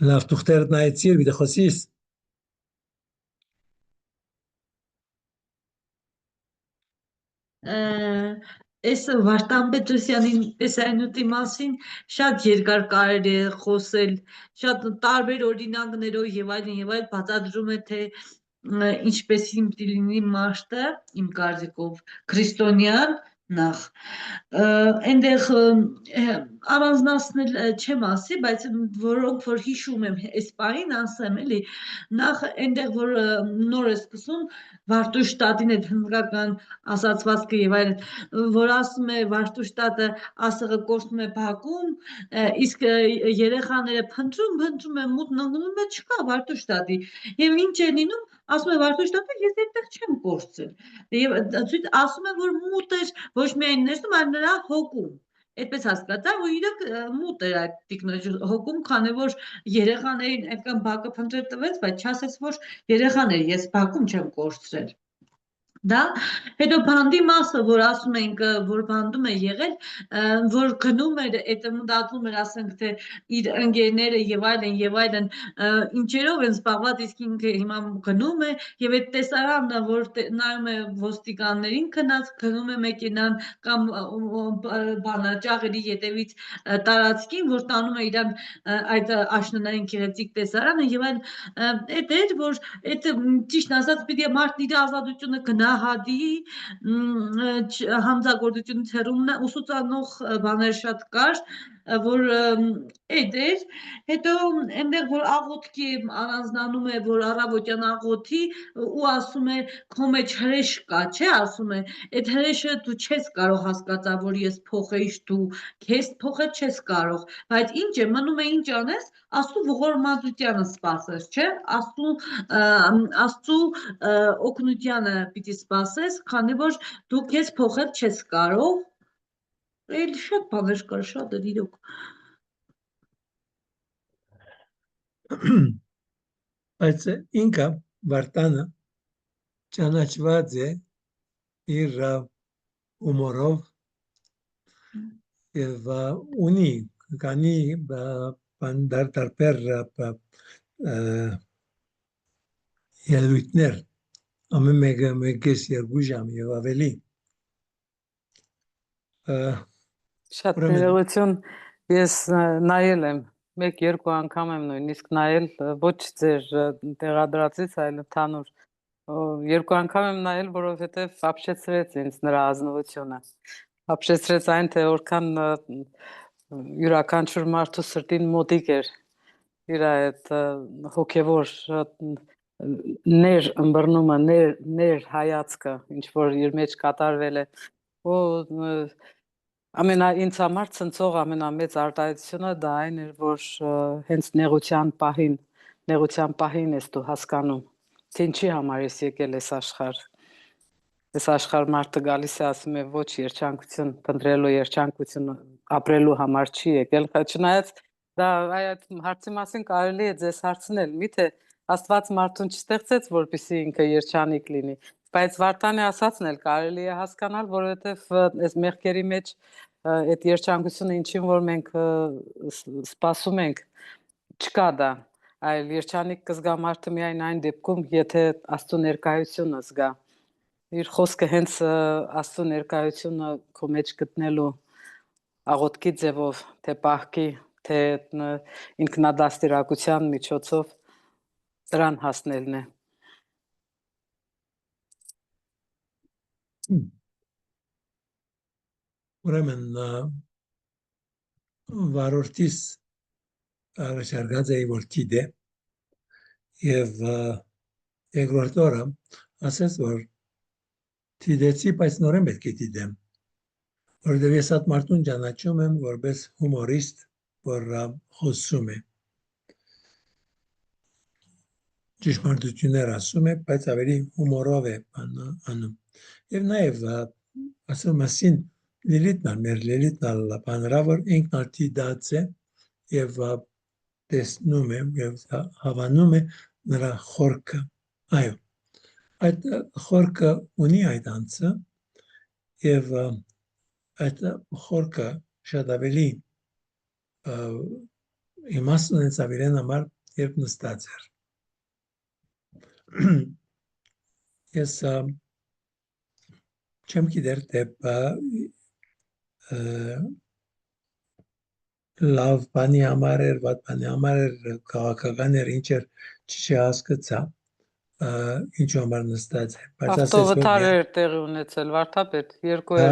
Լավ թուղթերդ նայեցիր, մի խոսիս։ Այս Վարդան Պետրոսյանի տեսանյութի մասին շատ երկար կարելի է խոսել, շատ տարբեր օրինակներով եւ այլն բացատրում է թե ինչպես պիտի լինի մաշտը իմ կարծիքով քրիստոնյան նախ այնտեղ առանձնացնել չեմ ասի, բայց որոնք որ հիշում եմ այս պահին ասեմ էլի նախ այնտեղ որ նոր է սկսում Վարդուշտատին այդ հնդկական ասացվածքը եւ այլն որ ասում է Վարդուշտատը ասեղը կորցնում է բակում իսկ երեխաները փնտրում են մութն ընկնում է չկա Վարդուշտատի եւ ինչ է լինում ասում է Վարդուշտատը ես այդտեղ չեմ կորցրել եւ ասում է որ մութ էր ոչ միայն ներսում այլ նրա հոգում այդպես հասկացա որ իրոք մութ էր այդ տիկնոջ հոգում քանի որ երեխաներին այդքան բակը փնտրել տվեց բայց չասեց որ երեխաներ ես բակում չեմ կորցրել դա հետո բանդի մասը որ ասում ենք որ բանդում է եղել որ գնում էր այդ մտածում էր ասենք թե իր ընկերները եւ այլն ինչերով են զբաղված իսկ ինքը հիմա գնում է եւ այդ տեսարանը որ նայում է ոստիկաններին քնած գնում է մեքենան կամ բանաճաղերի ետևից տարածքին որ տանում է իրան այդ աշնանային գեղեցիկ տեսարանը եւ այլն այդ էր որ այդ ճիշտ ասած պիտի մարդն իր ազատությունը գնահատի հանցագործությունից հեռու ուսուցանող բաներ շատ կար որ այդ էր հետո այնտեղ որ աղոթքի առանձնանում է որ առավոտյան աղոթի ու ասում է քո մեջ հրեշ կա չէ ասում է այդ հրեշը դու չես կարող հասկացա որ ես փոխեի դու քեզ փոխել չես կարող բայց ինչ է մնում է ինչ անես աստու ողորմածությանը սпасես չէ աստու օգնությանը պիտի սпасես քանի որ դու քեզ փոխել չես կարող էլ շատ բաներ կար շատ էր իրոք Բայց ինքը Վարդանը ճանաչված է իր հումորով եւ ունի կանի դարբեր ելույթներ ամեն մեկը երկու ժամ եւ ավելի Շատ ներողություն ես նայել եմ մեկ-երկու անգամ եմ նույնիսկ նայել ոչ ձեր տեղադրածից այլ ընդհանուր երկու անգամ եմ նայել որովհետեւ ապշեցրեց ինձ նրա ազնվությունը ապշեցրեց այն թե որքան յուրաքանչյուր մարդու սրտին մոտիկ էր իր այդ հոգևոր ներ ըմբռնումը ներ հայացքը ինչ որ իր մեջ կատարվել է ու ինձ համար ցնցող ամենամեծ արտահայտությունը դա այն էր որ հենց նեղության պահին ես դու հասկանում թե ինչի համար ես եկել ես աշխարհ մարդը գալիս է ասում է ոչ երջանկություն փնտրելու երջանկություն ապրելու համար չի եկել չնայած դա այդ հարցի մասին կարելի է ձեզ հարցնել միթե Աստված մարդուն չստեղծեց որպեսզի ինքը երջանիկ լինի բայց Վարդանի ասածն էլ կարելի է հասկանալ որովհետև այս մեղքերի մեջ այդ երջանկությունը ինչին որ մենք սպասում ենք չկա դա այլ երջանիկ կզգա մարդը միայն այն դեպքում եթե Աստծո ներկայությունը զգա իր խոսքը հենց Աստծո ներկայությունը քո մեջ գտնելու աղոթքի ձևով թե պահքի թե ինքնադաստիարակության միջոցով դրան հասնելն է Ուրեմն վարորդիս առաջարկած էի որ թիդե եւ երկրորդ օրը ասեց որ թիդեցի բայց նորեն պետք է թիդեմ որովհետեւ ես այդ մարդուն ճանաչում եմ որպես հումորիստ որ խոսում է ճշմարտություններ ասում է բայց ավելի հումորով է անում եւ նաեւ ասում մասին Լիլիթն բանրավոր ինքն արտիդած է եւ տեսնում եմ եւ հավանում է նրա խորքը այո այդ խորքը ունի այդ անձը եւ այդ խորքը շատ ավելի իմաստ ունեցավ իրեն համար, երբ նստած էր։ Ես չեմ գիտեր թե լավ բանի համար էր, վատ բանի համար էր, քաղաքական էր, ինչ էր, չհասկացա, ինչու համար նստած է։ Բայց ասես որ Ավտովթար էր տեղի ունեցել Վարդապետ, երկու Հա։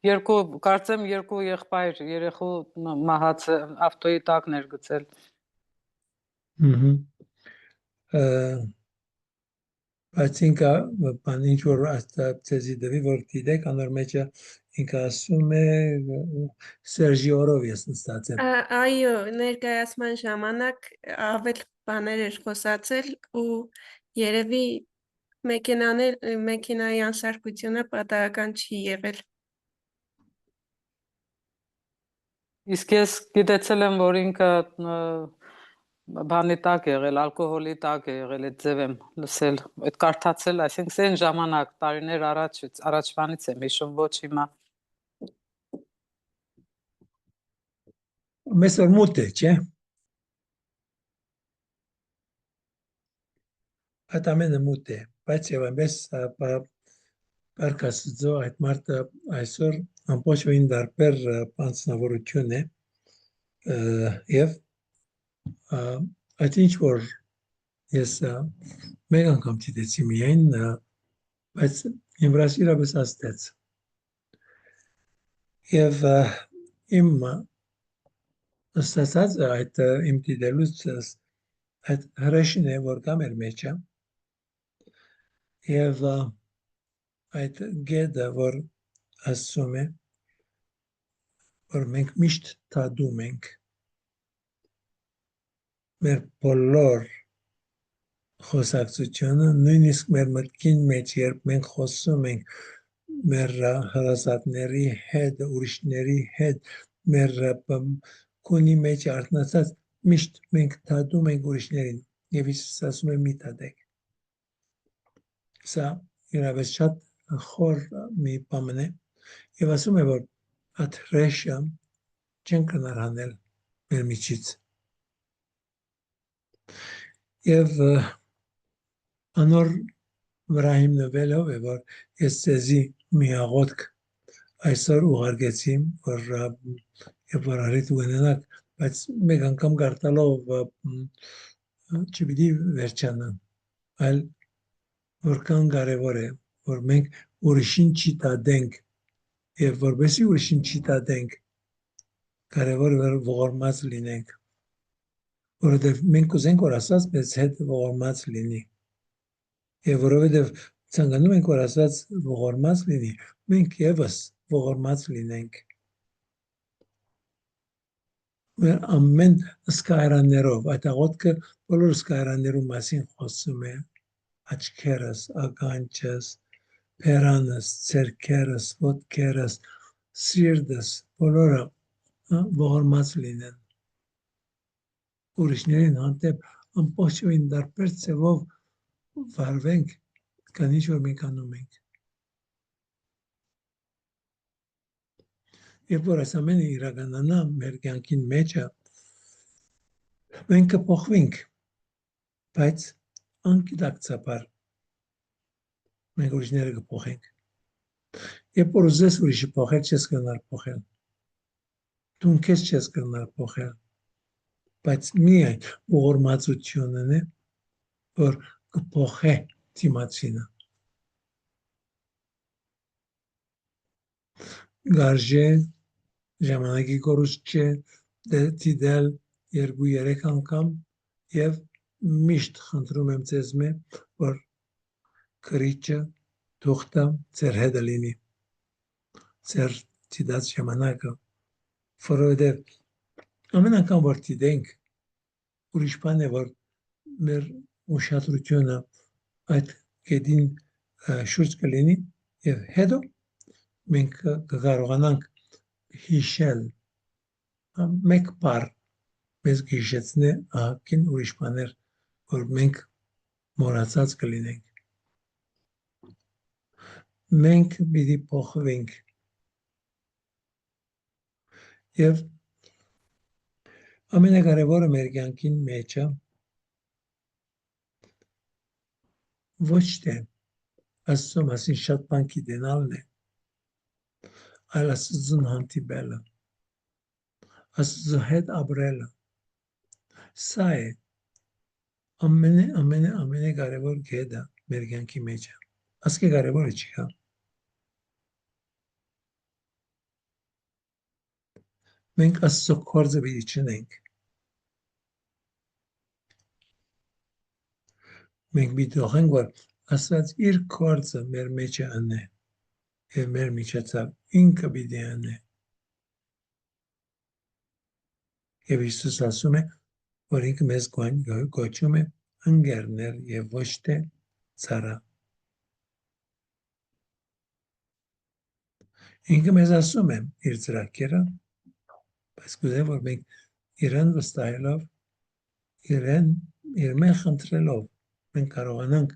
երեխու, կարծեմ երկու եղբայր, երեխու մահաց ավտոյի տակն էր գցել։ Բայց ինքը բան ինչ որ ցեզի դեպի որ դիտեք անոր մեջը ինքը ասում է Սերժի օրով ես նստած եմ։ Այո, ներկայացման ժամանակ ավել բաներ էր խոսացել ու երևի մեքենայի անսարքությունը պատահական չի եղել։ Իսկ ես գիտեցել եմ, որ ինքը բանի տակ եղել, ալկոհոլի տակ է եղել, այդ ձև եմ լսել, այդ կարդացել, այսինքն սեն ժամանակ տարիներ առաջվանից եմ հիշում, ոչ հիմա։ Մեզ որ մոտ է, չէ՞։ Այդ ամենը մոտ է, բայց եւ այնպես Պարկասձո այդ մարդը այսօր ամբողջովին դարբեր անձնավորություն է եւ այդ ինչ որ ես մեկ անգամ դիտեցի միայն, բայց իմ վրա իրապես աստեց։ Եվ իմ ստացածը այդ իմ դիտելուց այդ հրաշին է, որ կա մեր մեջը եւ այդ գեդը, որ ասում է, որ մենք միշտ թադում ենք մեր բոլոր խոսակցությունը, նույնիսկ մեր մտքին մեջ, երբ մենք խոսում ենք մեր հրազատների հետ, ուրիշների հետ, մեր քունի մեջ արտնացած, միշտ մենք թադում ենք ուրիշներին եւ Հիսուս ասում է մի թադեք։ Սա իրավես շատ խոր մի բան է եւ ասում է որ այդ հրեշը չեն կնար անել մեր միջից եւ անոր վրա հիմնվելով է որ ես ցեզի մի աղոթք այսօր ուղարկեցի որ եւ որ արիտ ունենաք բայց մեկ անգամ գարտալով չպիտի վերջանան այլ որքան կարևոր է որ մենք ուրիշին չտադենք եւ որովհետեւ ուրիշին չտադենք կարևոր է ողորմած լինենք որովհետեւ մենք ուզենք որ ասած մեզ հետ ողորմած լինի եւ որովհետեւ ցանկանում ենք որ ասած ողորմած լինի մենք եւս ողորմած լինենք մեր ամեն սկայրաններով այդ աղոթքը բոլոր սկայրաններու մասին խոսում է աչքերս, ականջս, փերանս, ցերքերս, ոտքերս, սիրտս, բոլորը ողորմած լինեն։ Ուրիշներին հանդեպ ամբողջովին դարբեր ձևով վարվենք, քան ինչ որ մենք անում ենք։ Երբ որ այս ամենը իրականանա մեր կյանքին մեջը, մենք կփոխվենք, բայց անկիտակցաբար մենք ուրիշները կփոխենք։ Երբ որ ուզես ուրիշը փոխել, չես կնար փոխել։ Դու քեզ չես կնար փոխել։ Բայց միայն ողորմածությունն է, որ կփոխե դիմացինը։ Գարժե ժամանակի կորուստ չէ դիտել 2-3 անգամ եւ միշտ խնդրում եմ ձեզ որ քրիչը թողտա ձեր հետ լինի ձեր դիտած ժամանակը որովհետեւ ամեն անգամ որ դիտենք ուրիշ բան է որ մեր ուշադրությունը այդ գեդին շուրջ կլինի եւ հետո մենք կկարողանանք հիշել մեկ բառ մեզ գիշեցնե ահագին ուրիշ բաներ որ մենք մոռացած կլինենք մենք պիտի փոխվենք եւ ամենակարևորը մեր կյանքին մեջը ոչ թե Աստծո մասին շատ բան գիտենալն է, այլ Աստծուն հանդիպելը, Աստծո հետ ապրելը, սա է ամենակարևոր կետը մեր կյանքի մեջը, ասկե կարևորը չի հա։ Մենք Աստծո գործը պիտի չնենք, մենք պիտի թողենք, որ Աստված իր գործը մեր մեջը անե եւ մեր միջոցով ինքը պիտի անե։ Եվ Հիսուս ասում է, որ ինքը մեզ կոչում է ընկերներ եւ ոչ թե ցարա։ Ինքը մեզ ասում է իր ծրագիրը, բայց գուցե որ մենք իրեն վստահելով, իրեն խնդրելով, մենք կարողանանք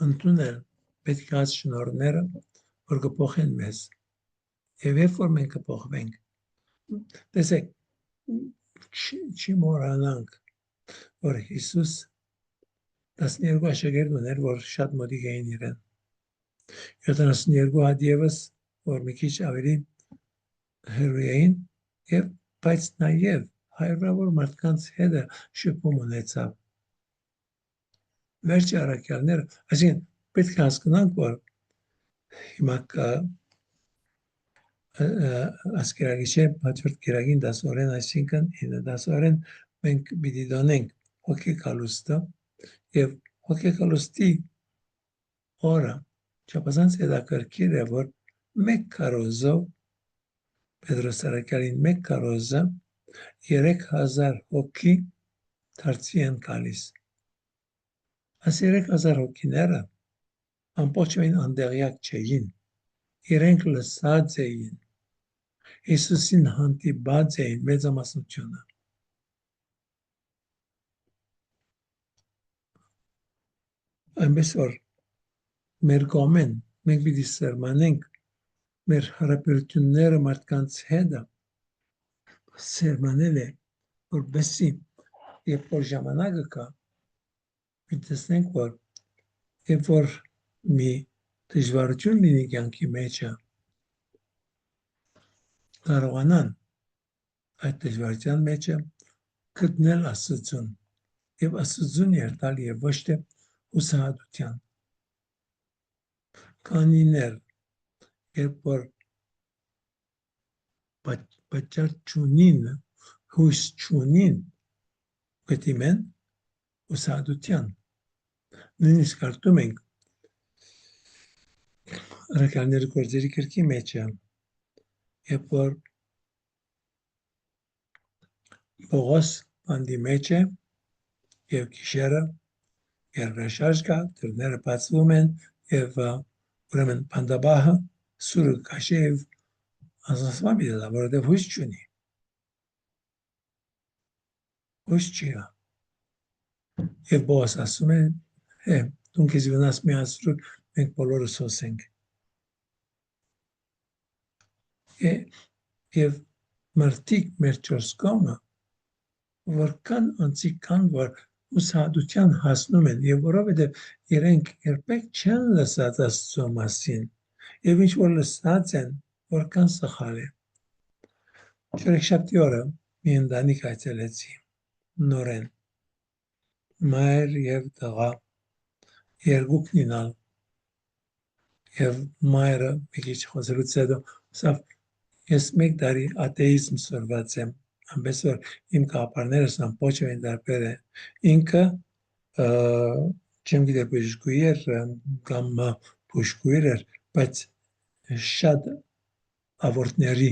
ընդունել պետքած շնորհները, որ կփոխեն մեզ։ Եվ երբ որ մենք կփոխվենք, տեսեք, չի մոռանանք, որ Հիսուս 12 աշակերտ ուներ, որ շատ մոտիկ էին իրեն։ 72 հատ ևս, որ մի քիչ ավելի հեռու էին, բայց նաև հարյուրավոր մարդկանց հետ շփում ունեցավ։ Վերջի առաքյալները, այսինքն պետք է հասկանանք, որ հիմա ասկերագիչը հաջորդ գերագին դասորեն, այսինքն 9 դասորեն մենք պիտի դոնենք հոգեկալուստը եւ հոգեկալուստի օրը չափազանց հետաքրքիր է, որ մեկ քարոզով Պետրոս առաքյալին մեկ քարոզը 3000 հոգի դարձի են գալիս։ Այս 3000 հոգիները ամբողջովին անդեղյակ չէին, իրենք լսած էին, Հիսուսին հանդիպած էին մեծամասնությունը։ Այնպես որ մեր կողմեն մենք պիտի սերմանենք մեր հարաբերությունները մարդկանց հետ սերմանել է, որպեսզի երբ որ ժամանակը կա, մենք տեսնենք, որ երբ որ մի դժվարություն լինի կյանքի մեջը, կարողանան այդ դժվարության մեջը գտնել Աստծուն եւ Աստծուն երթալ եւ ոչ թե հուսահատության։ Կանիներ, երբ որ պատճառ չունին, հույս չունին, գտիմեն հուսահատության։ Նույնիսկ կարդում ենք առաքյալների գործերի գրքի մեջը, երբ որ Պողոս բանդի մեջ է եւ գիշերը երկրաշարժ կա, դռները բացվում են եւ ուրեմն բանդաբահը սուրը քաշի եւ ասացման բիդա, որովհետեւ հույս չունի։ Հույս չի։ Եվ Պողոս ասում է, դու քեզ վնաս մի ասրու, մենք բոլորս հոսենք։ Եվ մարդիկ մեր չորս կողմը, որքան անցիկ կան, որ հուսահատության հասնում են, եւ որովհետեւ իրենք երբեք չեն լսած Աստծո մասին, եւ ինչ որ լսած են, որքան սխալ է։ Չորեքշաբթի օրը մի ընտանիք այցելեցի, նորեն, մայր եւ տղա, երկուքն ինալ, եւ մայրը մի քիչ խոսելուց հետո ասավ, ես մեկ տարի աթեիզմ սորված եմ, այնպես որ իմ կապարներս ամբողջովին տարբեր են։ Ինքը չեմ գիտեր բժշկուհի էր կամ բուժկուհի էր, բայց շատ ավորտների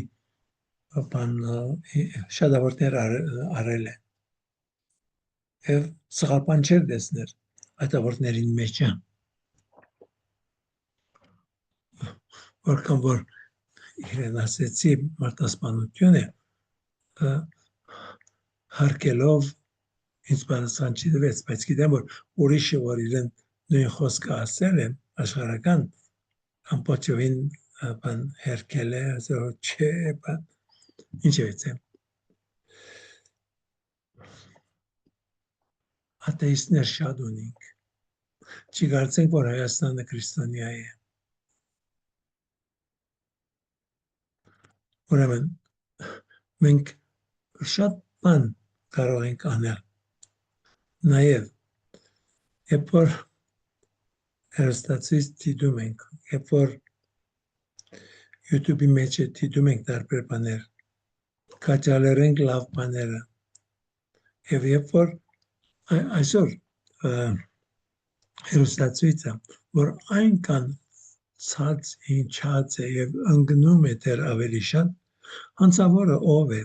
արել է։ Եվ սխալ բան չէր տեսներ այդ ավորտներին մեջը։ Որքան որ իրեն ասեցի մարդասպանություն է, հարկելով ինձ բանասան չի դվեց, բայց գիտեմ, որ ուրիշը, որ իրեն նույն խոսքը ասել եմ աշխարհական ամբողջովին բան հերքել է ասել չէ բան ինչ է աթեիստներ շատ ունենք չի կարծենք որ Հայաստանը քրիստոնյա է ուրեմն մենք շատ բան կարող ենք անել նաև երբ որ հերոստացից դիտում ենք երբ որ YouTube-ի մեջ դիտում ենք տարբեր բաներ կաճալերենք լավ բաները եւ երբ որ այսօր հերոստացույցը որ այնքան ցած ինչած է եւ ընկնում է դեռ ավելի շատ հանցավորը ով է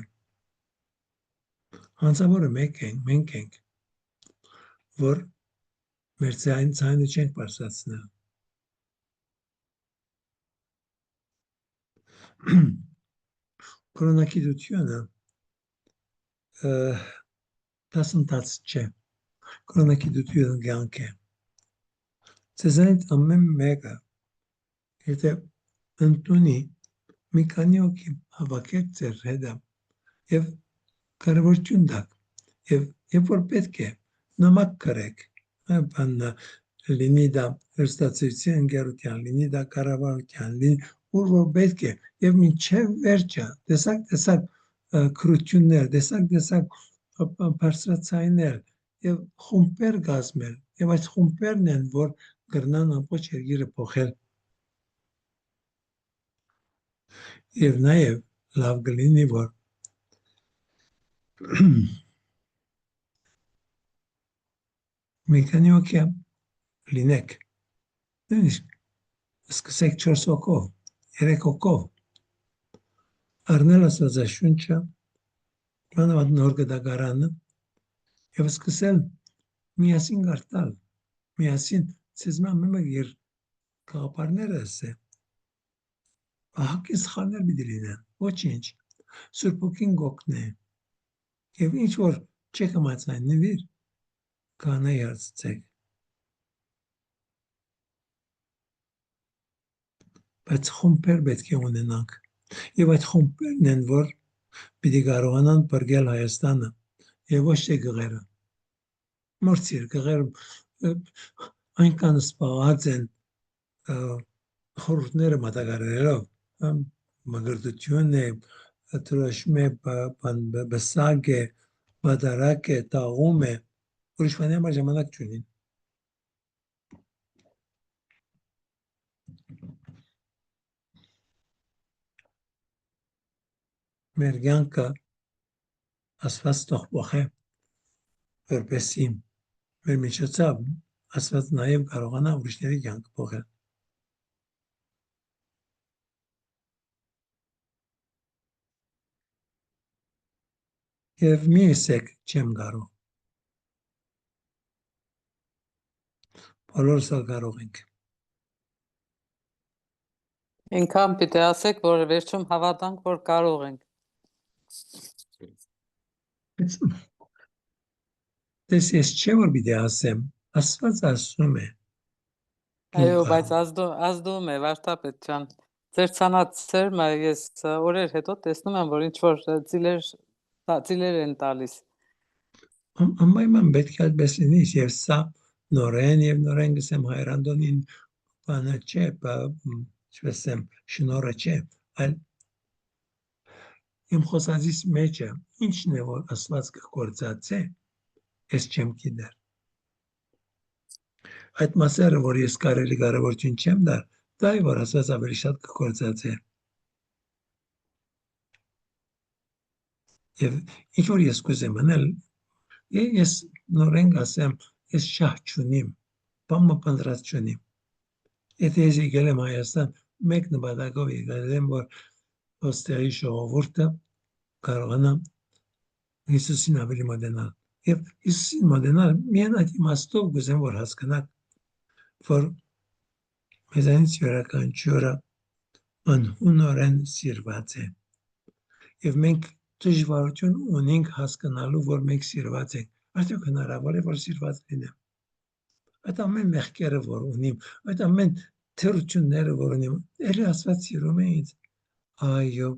հանցավորը մենք ենք որ մեր ցայնը չենք բարձրացնել կրոնակիդությունը դասընթաց չէ կրոնակիդությունը կյանք է ցեզանից ամեն մեկը եթե ընդունի մի քանի օքի հավաքեք ձեր հետ եւ կարևորություն տաք եւ երբ որ պետք է նամակ գրեք բան լինի դա հերոստացության ընկերության լինի դա կառավարության լինի ուր որ պետք է եւ մինչեւ վերջը տեսակ քրություններ տեսակ բարձրացայիններ եւ խումբեր գազմել եւ այս խումբերն են որ կրնան ամբողջ երկիրը փոխել եւ նաեւ լավ կլինի որ մի քանի օքի լինեք նույնիսկ սկսեք 4 օքով 3 օքով առնել աստվածաշունչը մանավանդ նոր գդագարանը եւ սկսել միասին գարտալ միասին ցեզմա մեմը իր կապարներս է ահակի սխալներ պիտի լինեն ոչինչ Սուրբ Օքին գօգնի եւ ինչ որ չեք իմացան նվիր կանայ հարցրեք բայց խումբեր պետք է ունենանք եւ այդ խումբերն են որ պիտի կարողանան բրգել Հայաստանը եւ ոչ թե գղերը մորցիր գղերը այնքան սպաղած են խորհուրդները մատակարարելով մագրդություն է տրոշմ է բսակ է բադարակ է տաղում է ուրիշ բանի համար ժամանակ չունին մեր կյանքը Աստված թող փոխե որպեսզի մեր միջոցով Աստված նաև կարողանա ուրիշների կյանքը փոխել եւ մի ասեք չեմ կարող բոլորս կարող ենք Ինքան պիտի ասեք, որ վերջում հավատանք, որ կարող ենք Դες ես չէ որ պիտի ասեմ Աստված ասում է Այո, բայց ազդում է Վարդապետ ջան Ձեր ցանածերմը ես օրեր հետո տեսնում եմ, որ ինչ որ ծիլեր են տալիս Ամայնման պետք է այդպես լինի եւ սա նորեն գսեմ հայրանդոնին բանը չէ չվեսեմ շնորհը չէ այլ իմ խոսածից մեջը ինչն է որ Աստված կգործածե ես չեմ գիտեր այդ մասերը որ ես կարևորություն չեմ դար դա է որ Աստված ավելի շատ կգործածե եւ ինչ որ ես կուզեմ անել ես նորեն ասեմ ես շահ չունիմ բամը պնդրած չունիմ եթե ես եկել եմ Հայաստան մեկ նպատակով եկել եմ որ ոստերի ժողովուրդը կարողանամ Հիսուսին ավելի մոտենալ եւ Հիսուսին մոտենալ միայն այդ իմաստով կուզեմ որ հասկանաք որ մեզանից յուրաքանչյուրը անհունորեն սիրված է եւ մենք դժվարություն ունենք հասկանալու որ մենք սիրված ենք արդյոք հնարավոր է որ սիրված լինենք այդ ամեն մեղքերը, որ ունիմ, այդ ամեն թերությունները, որ ունիմ, էլի Աստված սիրում է ինձ, այո,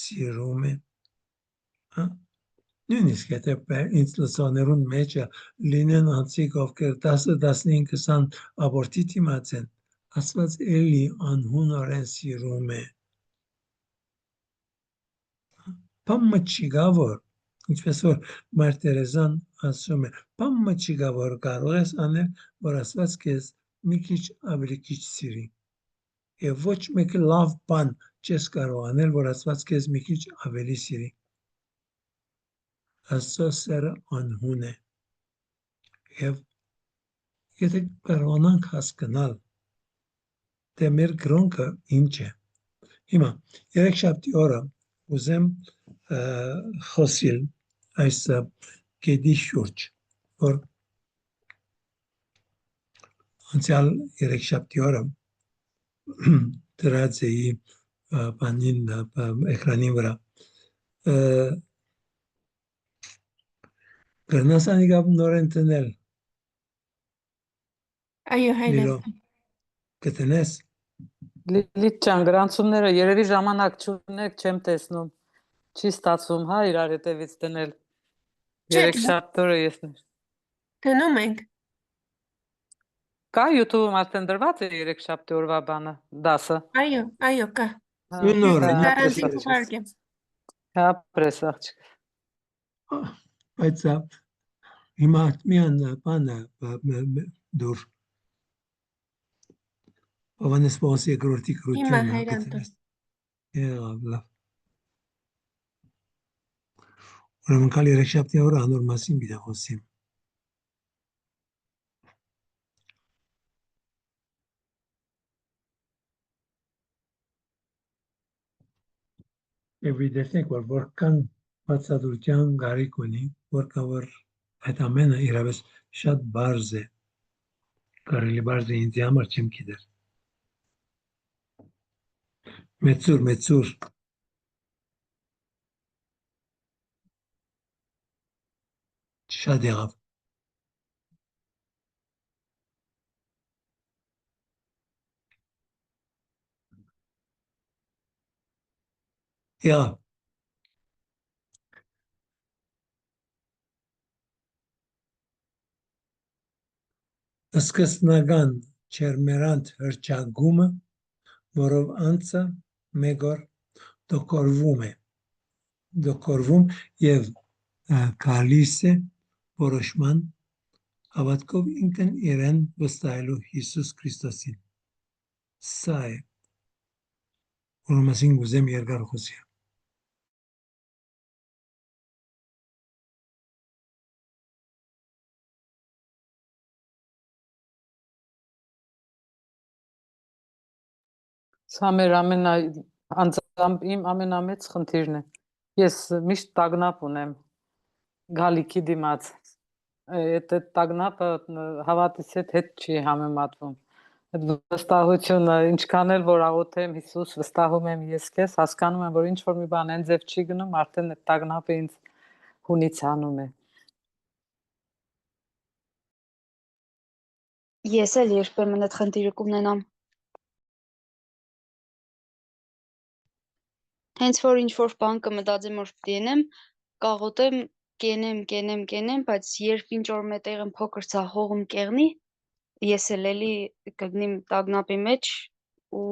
սիրում է, հա? Նույնիսկ եթե ինձ լսողներուն մեջը լինեն անցիկ, ովքեր 10-15-20 աբորտի դիմացեն, Աստված էլի անհունորեն սիրում է, բամը չի գա, որ ինչպես որ Մայր Տերեզան ասում է, բամը չի գա, որ կարող ես անել, որ Աստված քեզ մի քիչ ավելի քիչ սիրի, եւ ոչ մեկ լավ բան չես կարող անել, որ Աստված քեզ մի քիչ ավելի սիրի, Աստծո սերը անհուն է, եւ եթե կարողանանք հասկանալ, թե մեր գրոնքը ինչ է, հիմա երեքշաբթի օրը ուզեմ խոսիլ այս գեդի շուրջ, որ անցյալ երեքշաբթի օրը դրած էի բանին էկրանին վրա կրնաս անիկապ նորեն տնել Այո, Լիլո, հայրան։ կտնես Լիլիթ ջան, գրանցումները երևի ժամանակ չունեք, չեմ տեսնում։ Չի ստացվում, հա, իրար հետևից դնել։ Չէ, Երեքշաբթի օրը ես դնում ենք։ կա YouTube-ում արդեն դրված է երեքշաբթի օրվա բանը, դասը։ Այո, այո, կա։ նույն Ես օրը, դարանտին նյապրես կուղարկեմ։ Հա, պրես աղջիկ։ բայց հիմա միան բանը դուր Հովանես Պողոս երկրորդի Հիմա կրությունը հայրան կտնես եղավ լավ ուրեմն կալ երեքշաբթի օրը անոր մասին պիտի խոսիմ Եվ դեսնեք, որ որքան բացատրության գարիք ունի, որքան որ այդ ամենը իրավես շատ բարձ է, կարելի բարձ է ինձ համար չեմ գիտեր։ Մեծուր, շատ եղավ։ Եղավ։ Սկսնական չերմերանտ հրճագումը, որով անցը մեկ օր դոկորվում եւ գալիս է որոշման հավատքով ինքն իրեն վստահելու Հիսուս Քրիստոսին։ Սա է, որը մասին ուզեմ երկար խոսել։ Սա մեր անձամբ իմ ամենամեծ խնդիրն է։ Ես միշտ տագնապ ունեմ գալիքի դիմաց։ Այդ տագնապը հավատից հետ չի համեմատվում։ Այդ վստահությունը, ինչքան էլ որ աղոթեմ Հիսուս, վստահում եմ ես քեզ, հասկանում եմ, որ ինչ որ մի բան այն ձև չի գնում, արդեն այդ տագնապը ինձ հունից հանում է։ Ես էլ երբեմն այդ խնդիրը կունենամ։ Հենց որ ինչ-որ բան կմտածեմ, որ պիտի ենեմ, կաղոտեմ, կենեմ, բայց երբ ինչ-որ մետեղ փոքր ցախողում կեղնի, ես էլ էլի կգնիմ տագնապի մեջ ու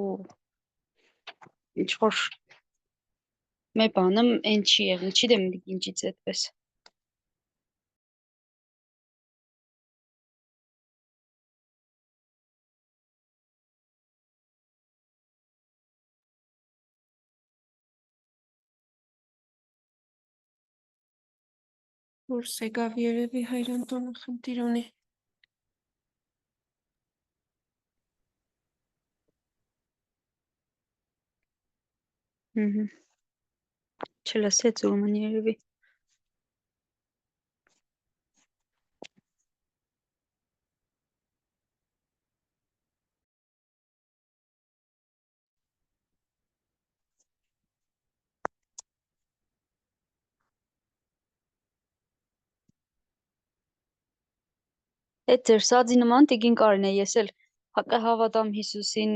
ինչ-որ մի բանում այն չի եղել, չի դեմ ինչից այդպես։ Դուրս եկավ երևի հայրան տոնը խնդիր ունի։ Չլսեց ուրեմն երևի։ Այդ ձեր սածի նման տիկին Կարեն է, ես էլ կհավատամ Հիսուսին,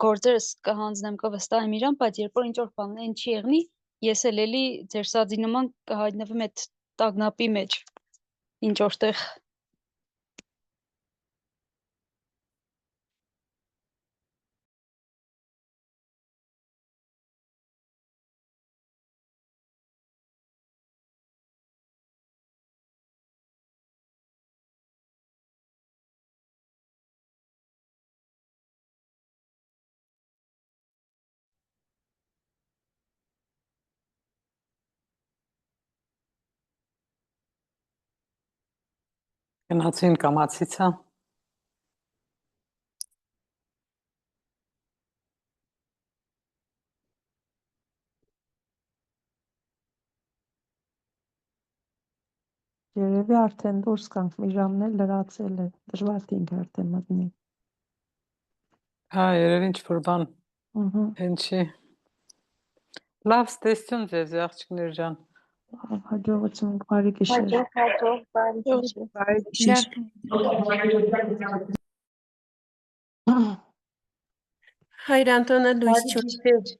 գործերս կհանձնեմ, կվստահեմ իրան, բայց երբ որ ինչ-որ բան են չի եղնի, ես էլ էլի ձեր սածի նման կհայտնվեմ այդ տագնապի մեջ, ինչ որտեղ Գնացին կամացիցա։ Երևի արդեն դուրս կանք Միժամն էլ լրացել է, դժվար թե ինքը արդեն մտնի։ Հա, երևի ինչ-որ բան Ահա, հենչի։ Լավ ստեսություն ձեզ, աղջիկներ ջան։ հաջողություն, բարի գիշեր։ Հաջող, բարի գիշեր։ Բարի գիշեր։ Հայր Անտոնը լույս Բարի գիշեր։